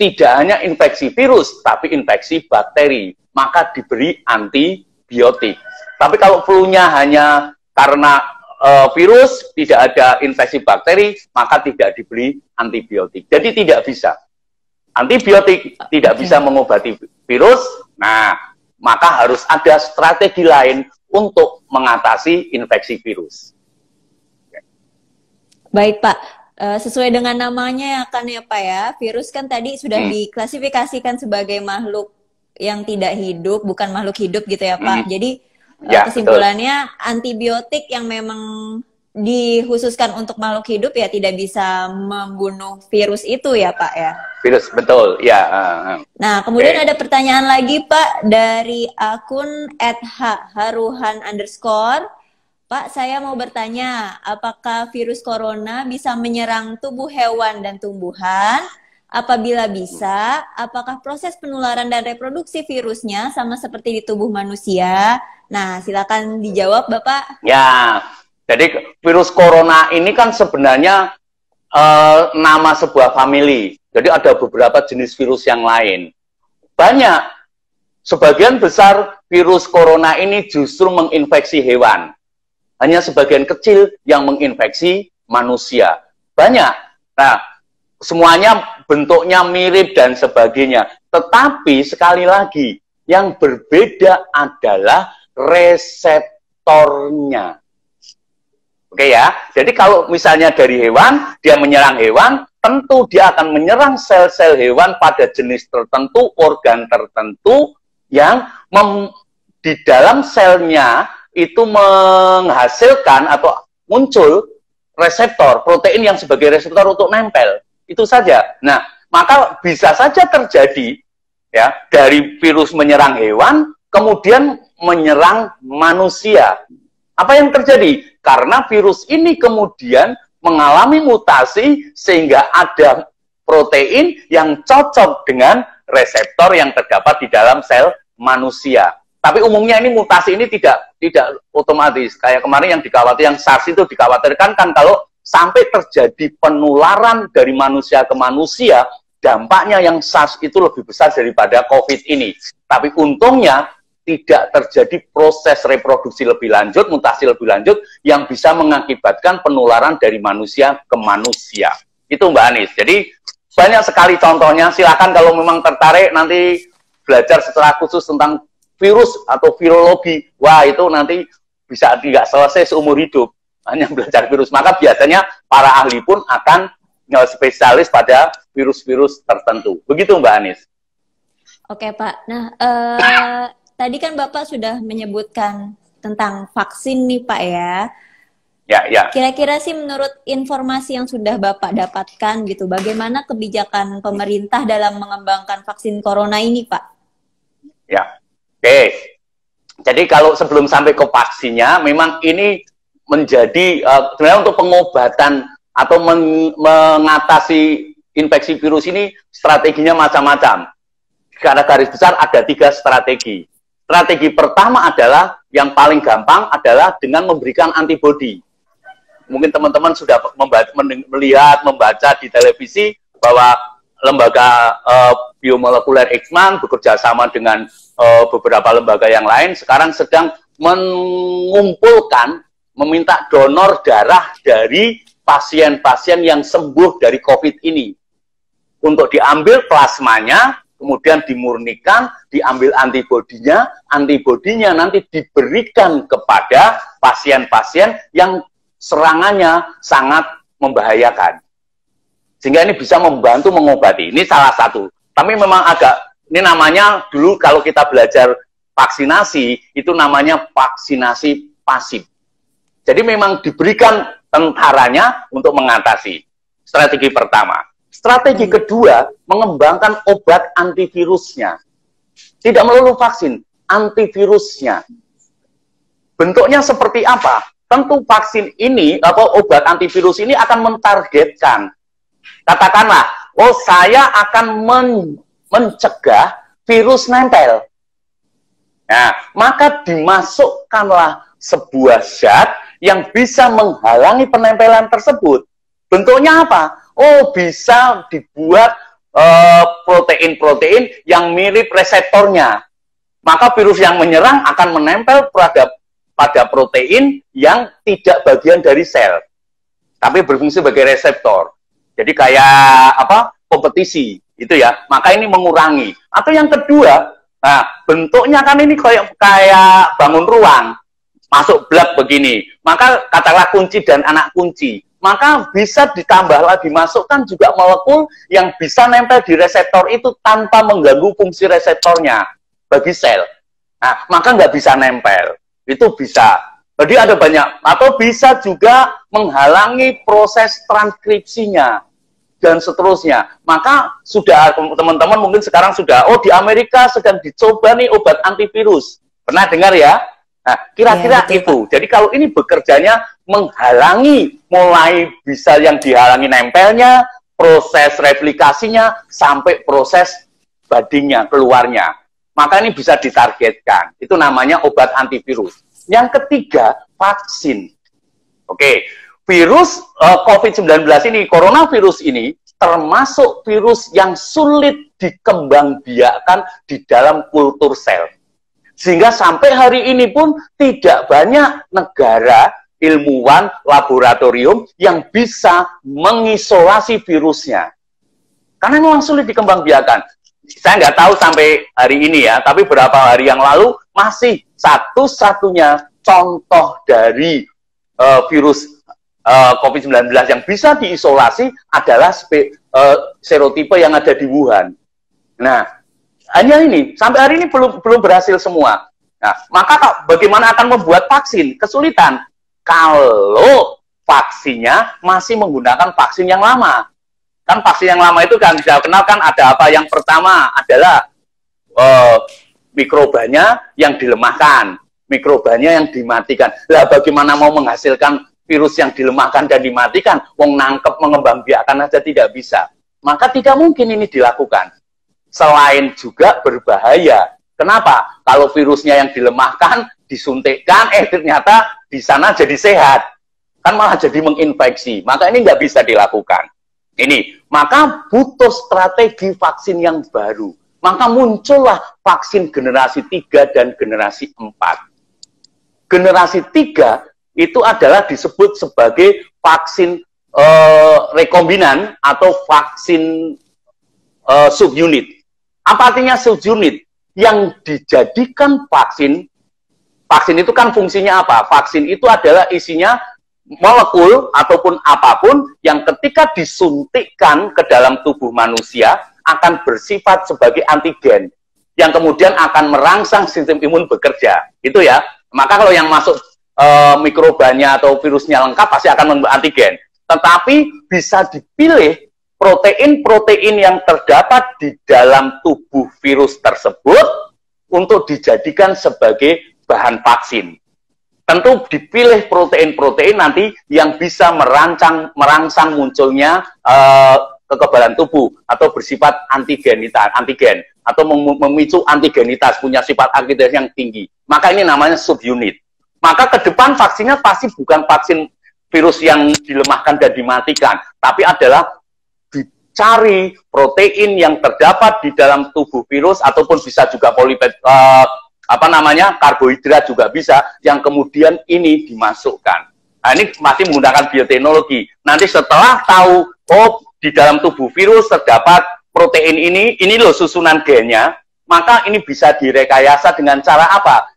tidak hanya infeksi virus, tapi infeksi bakteri, maka diberi antibiotik. Tapi kalau flu-nya hanya karena virus, tidak ada infeksi bakteri, maka tidak diberi antibiotik. Jadi tidak bisa. Antibiotik tidak bisa mengobati virus, nah, maka harus ada strategi lain untuk mengatasi infeksi virus. Baik Pak, sesuai dengan namanya kan ya Pak ya, virus kan tadi sudah diklasifikasikan sebagai makhluk yang tidak hidup, bukan makhluk hidup gitu ya Pak. Jadi kesimpulannya betul. Antibiotik yang memang dikhususkan untuk makhluk hidup ya tidak bisa membunuh virus itu ya Pak ya. Virus, betul, ya. Nah, kemudian ada pertanyaan lagi Pak dari akun @haruhan_. Pak, saya mau bertanya, apakah virus corona bisa menyerang tubuh hewan dan tumbuhan? Apabila bisa, apakah proses penularan dan reproduksi virusnya sama seperti di tubuh manusia? Nah, silakan dijawab Bapak. Ya, jadi virus corona ini kan sebenarnya nama sebuah famili. Jadi ada beberapa jenis virus yang lain. Banyak sebagian besar virus corona ini justru menginfeksi hewan. Hanya sebagian kecil yang menginfeksi manusia. Banyak. Nah, semuanya bentuknya mirip dan sebagainya. Tetapi sekali lagi, yang berbeda adalah reseptornya. Oke ya, jadi kalau misalnya dari hewan, dia menyerang hewan, tentu dia akan menyerang sel-sel hewan pada jenis tertentu, organ tertentu, yang di dalam selnya itu menghasilkan atau muncul reseptor, protein yang sebagai reseptor untuk nempel. Itu saja. Nah, maka bisa saja terjadi ya dari virus menyerang hewan, kemudian menyerang manusia. Apa yang terjadi? Karena virus ini kemudian mengalami mutasi sehingga ada protein yang cocok dengan reseptor yang terdapat di dalam sel manusia. Tapi umumnya ini mutasi ini tidak otomatis. Kayak kemarin yang dikhawatirkan, yang SARS itu dikhawatirkan kan kalau sampai terjadi penularan dari manusia ke manusia, dampaknya yang SARS itu lebih besar daripada COVID ini. Tapi untungnya tidak terjadi proses reproduksi lebih lanjut, mutasi lebih lanjut, yang bisa mengakibatkan penularan dari manusia ke manusia. Itu Mbak Anis. Jadi banyak sekali contohnya. Silakan kalau memang tertarik nanti belajar secara khusus tentang virus atau virologi, wah itu nanti bisa tidak selesai seumur hidup hanya belajar virus. Maka biasanya para ahli pun akan spesialis pada virus-virus tertentu. Begitu Mbak Anis. Oke Pak. Nah, tadi kan Bapak sudah menyebutkan tentang vaksin nih Pak ya. Ya. Kira-kira sih menurut informasi yang sudah Bapak dapatkan gitu, bagaimana kebijakan pemerintah dalam mengembangkan vaksin corona ini Pak? Ya. Oke, jadi kalau sebelum sampai ke vaksinnya, memang ini menjadi sebenarnya untuk pengobatan atau mengatasi infeksi virus ini strateginya macam-macam. Karena garis besar ada 3 strategi. Strategi pertama adalah yang paling gampang adalah dengan memberikan antibodi. Mungkin teman-teman sudah membaca di televisi bahwa lembaga biomolekuler Eijkman bekerja sama dengan beberapa lembaga yang lain sekarang sedang mengumpulkan, meminta donor darah dari pasien-pasien yang sembuh dari COVID ini. Untuk diambil plasmanya, kemudian dimurnikan, diambil antibodinya nanti diberikan kepada pasien-pasien yang serangannya sangat membahayakan. Sehingga ini bisa membantu mengobati. Ini salah satu. Tapi memang ini namanya dulu kalau kita belajar vaksinasi, itu namanya vaksinasi pasif. Jadi memang diberikan tentaranya untuk mengatasi. Strategi pertama. Strategi kedua, mengembangkan obat antivirusnya. Tidak melulu vaksin, antivirusnya. Bentuknya seperti apa? Tentu vaksin ini, atau obat antivirus ini akan mentargetkan. Katakanlah, saya akan mencegah virus nempel. Nah, maka dimasukkanlah sebuah zat yang bisa menghalangi penempelan tersebut. Bentuknya apa? Bisa dibuat protein-protein yang mirip reseptornya. Maka virus yang menyerang akan menempel pada protein yang tidak bagian dari sel, tapi berfungsi sebagai reseptor. Jadi kayak kompetisi. Itu ya, maka ini mengurangi. Atau yang kedua, nah bentuknya kan ini kayak bangun ruang, masuk blak begini. Maka katakanlah kunci dan anak kunci. Maka bisa ditambah lagi, masukkan juga molekul yang bisa nempel di reseptor itu tanpa mengganggu fungsi reseptornya bagi sel. Nah, maka nggak bisa nempel. Itu bisa. Jadi ada banyak. Atau bisa juga menghalangi proses transkripsinya dan seterusnya. Maka sudah teman-teman mungkin sekarang sudah, di Amerika sedang dicoba nih obat antivirus. Pernah dengar ya? Nah, kira-kira ya, itu. Jadi kalau ini bekerjanya menghalangi, mulai bisa yang dihalangi nempelnya, proses replikasinya, sampai proses buddingnya, keluarnya. Maka ini bisa ditargetkan. Itu namanya obat antivirus. Yang ketiga, vaksin. Oke. virus COVID-19 ini, coronavirus ini, termasuk virus yang sulit dikembangbiakkan di dalam kultur sel. Sehingga sampai hari ini pun tidak banyak negara, ilmuwan, laboratorium yang bisa mengisolasi virusnya. Karena memang sulit dikembangbiakkan. Saya nggak tahu sampai hari ini ya, tapi beberapa hari yang lalu masih satu-satunya contoh dari virus COVID-19 yang bisa diisolasi adalah serotipe yang ada di Wuhan. Nah, hanya ini, sampai hari ini belum berhasil semua. Nah, maka bagaimana akan membuat vaksin? Kesulitan. Kalau vaksinnya masih menggunakan vaksin yang lama. Kan vaksin yang lama itu kan kita kenal kan ada apa? Yang pertama adalah mikrobanya yang dilemahkan, mikrobanya yang dimatikan. Lah bagaimana mau menghasilkan virus yang dilemahkan dan dimatikan? Wong nangkep mengembangbiakkan aja tidak bisa. Maka tidak mungkin ini dilakukan. Selain juga berbahaya. Kenapa? Kalau virusnya yang dilemahkan, disuntikkan, ternyata di sana jadi sehat. Kan malah jadi menginfeksi. Maka ini nggak bisa dilakukan. Ini, maka butuh strategi vaksin yang baru. Maka muncullah vaksin generasi 3 dan generasi 4. Generasi 3 itu adalah disebut sebagai vaksin rekombinan atau vaksin subunit. Apa artinya subunit? Yang dijadikan vaksin itu kan fungsinya apa? Vaksin itu adalah isinya molekul ataupun apapun yang ketika disuntikkan ke dalam tubuh manusia akan bersifat sebagai antigen yang kemudian akan merangsang sistem imun bekerja. Itu ya. Maka kalau yang masuk mikrobanya atau virusnya lengkap pasti akan membentuk antigen. Tetapi bisa dipilih protein-protein yang terdapat di dalam tubuh virus tersebut untuk dijadikan sebagai bahan vaksin. Tentu dipilih protein-protein nanti yang bisa merangsang munculnya kekebalan tubuh atau bersifat antigen atau memicu antigenitas, punya sifat antigenitas yang tinggi. Maka ini namanya subunit. Maka ke depan vaksinnya pasti bukan vaksin virus yang dilemahkan dan dimatikan, tapi adalah dicari protein yang terdapat di dalam tubuh virus ataupun bisa juga karbohidrat juga bisa, yang kemudian ini dimasukkan. Nah, ini masih menggunakan bioteknologi. Nanti setelah tahu, di dalam tubuh virus terdapat protein ini loh susunan gennya, maka ini bisa direkayasa dengan cara apa?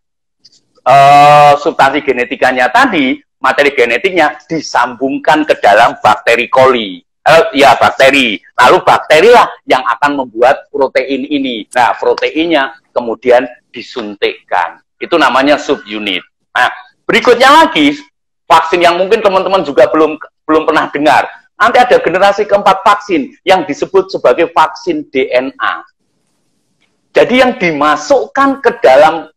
Substansi genetikanya tadi, materi genetiknya disambungkan ke dalam bakteri coli. Bakteri. Lalu bakterilah yang akan membuat protein ini. Nah, proteinnya kemudian disuntikkan. Itu namanya subunit. Nah, berikutnya lagi, vaksin yang mungkin teman-teman juga belum pernah dengar. Nanti ada generasi keempat vaksin yang disebut sebagai vaksin DNA. Jadi yang dimasukkan ke dalam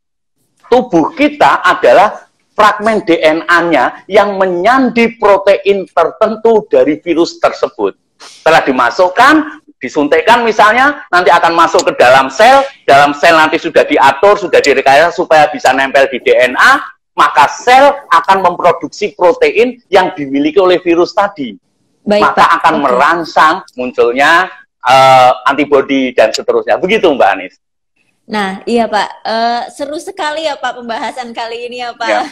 tubuh kita adalah fragmen DNA-nya yang menyandi protein tertentu dari virus tersebut. Setelah dimasukkan, disuntikkan misalnya, nanti akan masuk ke dalam sel nanti sudah diatur, sudah direkayasa supaya bisa nempel di DNA, maka sel akan memproduksi protein yang dimiliki oleh virus tadi. Baik, maka Pak, akan merangsang munculnya antibodi dan seterusnya. Begitu Mbak Anis. Nah, iya Pak, seru sekali ya Pak pembahasan kali ini ya Pak. Ya.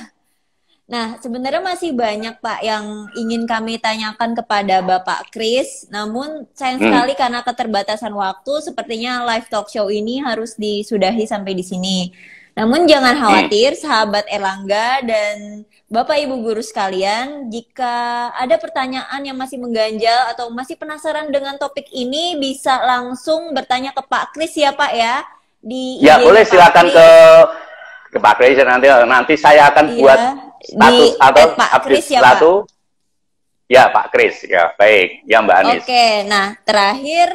Nah, sebenarnya masih banyak Pak yang ingin kami tanyakan kepada Bapak Kris, namun sayang sekali karena keterbatasan waktu, sepertinya live talk show ini harus disudahi sampai di sini. Namun jangan khawatir sahabat Erlangga dan Bapak Ibu guru sekalian, jika ada pertanyaan yang masih mengganjal atau masih penasaran dengan topik ini, bisa langsung bertanya ke Pak Kris ya Pak ya. Ya boleh silakan ke Pak Kris, nanti saya akan buat status atau update satu. Ya Pak Kris, ya baik, ya Mbak Anis. Oke, nah terakhir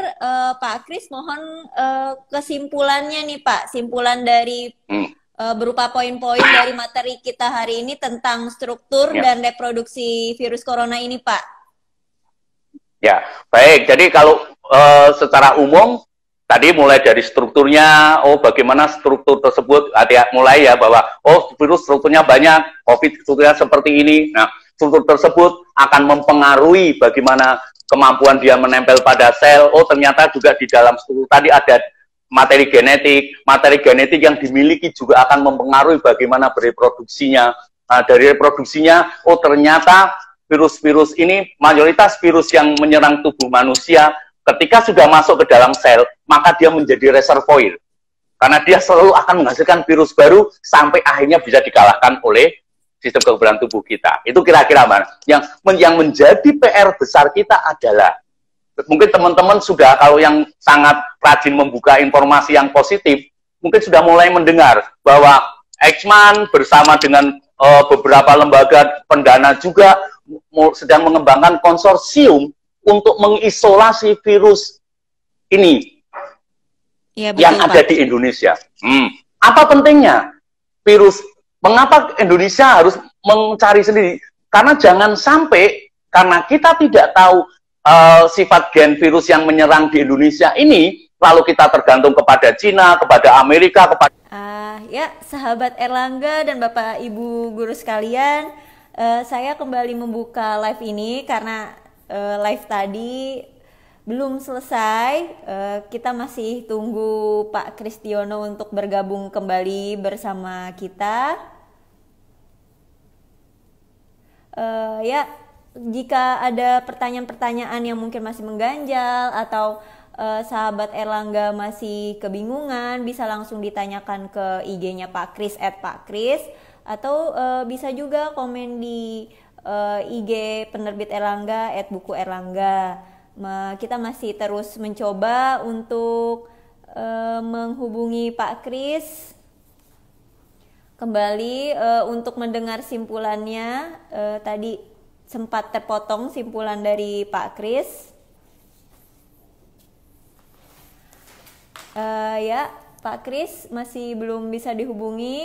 Pak Kris mohon kesimpulannya nih Pak, simpulan dari berupa poin-poin dari materi kita hari ini tentang struktur dan reproduksi virus corona ini Pak. Ya baik, jadi kalau secara umum tadi mulai dari strukturnya, bagaimana struktur tersebut, mulai ya bahwa virus strukturnya banyak, COVID strukturnya seperti ini. Nah, struktur tersebut akan mempengaruhi bagaimana kemampuan dia menempel pada sel. Oh, ternyata juga di dalam struktur tadi ada materi genetik yang dimiliki juga akan mempengaruhi bagaimana bereproduksinya. Nah, dari reproduksinya, oh ternyata virus-virus ini, mayoritas virus yang menyerang tubuh manusia, ketika sudah masuk ke dalam sel, maka dia menjadi reservoir. Karena dia selalu akan menghasilkan virus baru sampai akhirnya bisa dikalahkan oleh sistem kekebalan tubuh kita. Itu kira-kira yang menjadi PR besar kita adalah, mungkin teman-teman sudah, kalau yang sangat rajin membuka informasi yang positif, mungkin sudah mulai mendengar bahwa Eijkman bersama dengan beberapa lembaga pendana juga sedang mengembangkan konsorsium untuk mengisolasi virus ini. Ya, betul, yang ada di Indonesia. Apa pentingnya virus? Mengapa Indonesia harus mencari sendiri? Karena jangan sampai, karena kita tidak tahu sifat gen virus yang menyerang di Indonesia ini, lalu kita tergantung kepada Cina, kepada Amerika, kepada... Ya, sahabat Erlangga dan Bapak Ibu guru sekalian, saya kembali membuka live ini karena live tadi belum selesai. Kita masih tunggu Pak Kristiono untuk bergabung kembali bersama kita. Ya, jika ada pertanyaan-pertanyaan yang mungkin masih mengganjal atau sahabat Erlangga masih kebingungan, bisa langsung ditanyakan ke IG-nya Pak Kris @PakKris, atau bisa juga komen di IG penerbit Erlangga @bukuerlangga. Kita masih terus mencoba untuk menghubungi Pak Kris kembali untuk mendengar simpulannya. Tadi sempat terpotong simpulan dari Pak Kris. Ya, Pak Kris masih belum bisa dihubungi.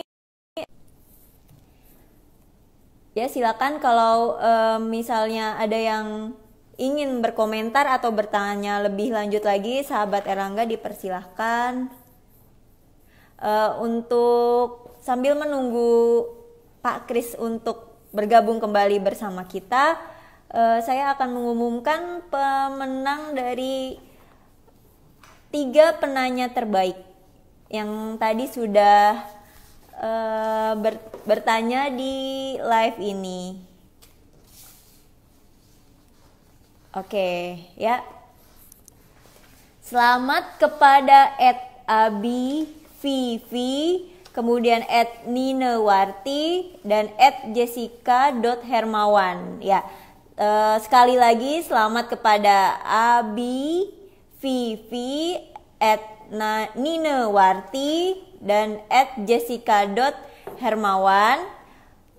Ya, silakan kalau misalnya ada yang ingin berkomentar atau bertanya lebih lanjut lagi, sahabat Erlangga dipersilahkan. Untuk sambil menunggu Pak Kris untuk bergabung kembali bersama kita, saya akan mengumumkan pemenang dari 3 penanya terbaik yang tadi sudah bertanya di live ini. Oke, ya. Selamat kepada @abi_vivi, kemudian @ninewarti dan @jessica.hermawan. Ya, sekali lagi selamat kepada Abi, Vivi, @ninewarti dan @jessica.hermawan.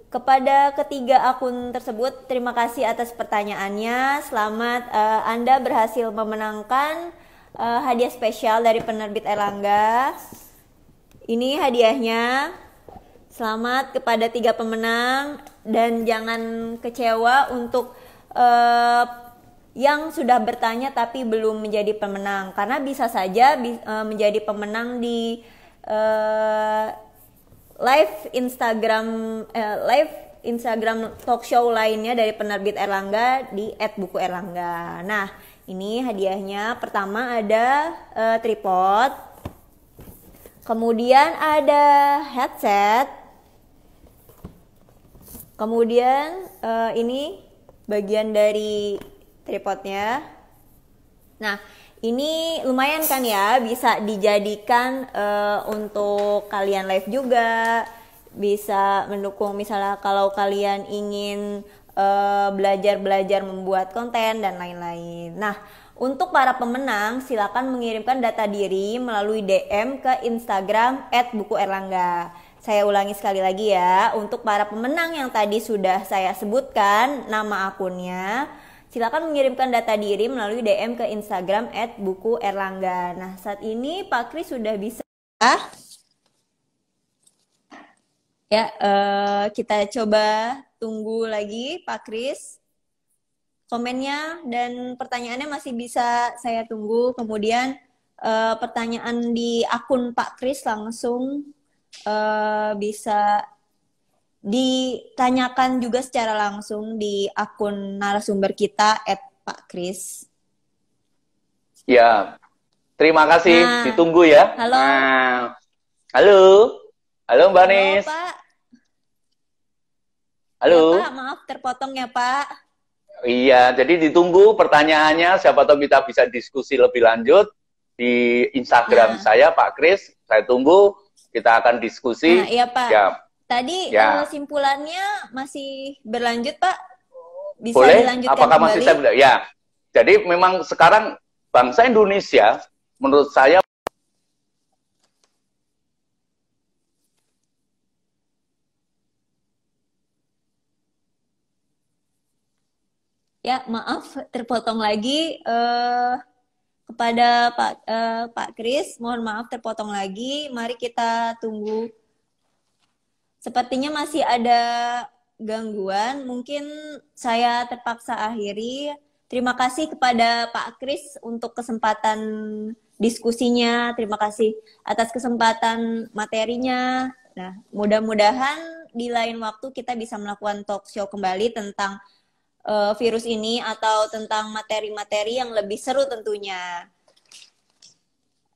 Kepada ketiga akun tersebut, terima kasih atas pertanyaannya. Selamat, Anda berhasil memenangkan hadiah spesial dari penerbit Erlangga. Ini hadiahnya. Selamat kepada 3 pemenang, dan jangan kecewa untuk yang sudah bertanya tapi belum menjadi pemenang, karena bisa saja menjadi pemenang di live Instagram talk show lainnya dari penerbit Erlangga di @bukuerlangga. Nah, ini hadiahnya. Pertama ada tripod, kemudian ada headset, kemudian ini bagian dari tripodnya. Nah, ini lumayan kan ya, bisa dijadikan untuk kalian live juga, bisa mendukung misalnya kalau kalian ingin belajar membuat konten dan lain-lain. Nah, untuk para pemenang silakan mengirimkan data diri melalui DM ke Instagram @bukuerlangga. Saya ulangi sekali lagi ya, untuk para pemenang yang tadi sudah saya sebutkan nama akunnya, silakan mengirimkan data diri melalui DM ke Instagram @bukuerlangga. Nah, saat ini Pak Kris sudah bisa. Ya, kita coba tunggu lagi Pak Kris. Komennya dan pertanyaannya masih bisa saya tunggu. Kemudian pertanyaan di akun Pak Kris langsung bisa ditanyakan juga secara langsung di akun narasumber kita @PakKris. Ya, terima kasih. Nah, Ditunggu ya. halo. Nah, halo. Halo Mbak Halo, Nis. Pak. Halo. Ya, Pak, maaf terpotong ya, Pak. Iya, jadi ditunggu pertanyaannya. Siapa tahu kita bisa diskusi lebih lanjut di Instagram saya, Pak Kris. Saya tunggu. Kita akan diskusi. Nah, iya, Pak. Ya. Tadi Ya. simpulannya masih berlanjut, Pak? Bisa Boleh? dilanjutkan Apakah kembali? masih saya? Ya. Jadi memang sekarang bangsa Indonesia, menurut saya, Ya, maaf terpotong lagi kepada Pak Kris. Mohon maaf terpotong lagi. Mari kita tunggu. Sepertinya masih ada gangguan. Mungkin saya terpaksa akhiri. Terima kasih kepada Pak Kris untuk kesempatan diskusinya. Terima kasih atas kesempatan materinya. Nah, mudah-mudahan di lain waktu kita bisa melakukan talk show kembali tentang virus ini atau tentang materi-materi yang lebih seru tentunya.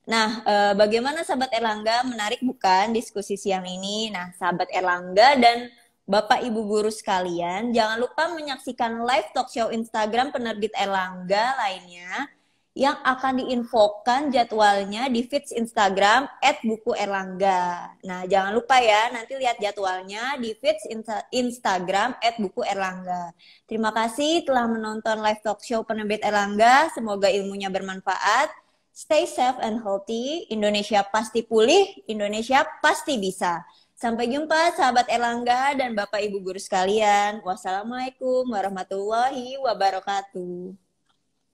Nah, bagaimana sahabat Erlangga? Menarik bukan diskusi siang ini? Nah, sahabat Erlangga dan Bapak Ibu guru sekalian, jangan lupa menyaksikan live talk show Instagram penerbit Erlangga lainnya yang akan diinfokan jadwalnya di feeds Instagram @bukuerlangga. Nah, jangan lupa ya, nanti lihat jadwalnya di feeds Instagram @bukuerlangga. Terima kasih telah menonton live talk show penerbit Erlangga. Semoga ilmunya bermanfaat. Stay safe and healthy. Indonesia pasti pulih, Indonesia pasti bisa. Sampai jumpa sahabat Erlangga dan Bapak Ibu guru sekalian. Wassalamualaikum warahmatullahi wabarakatuh.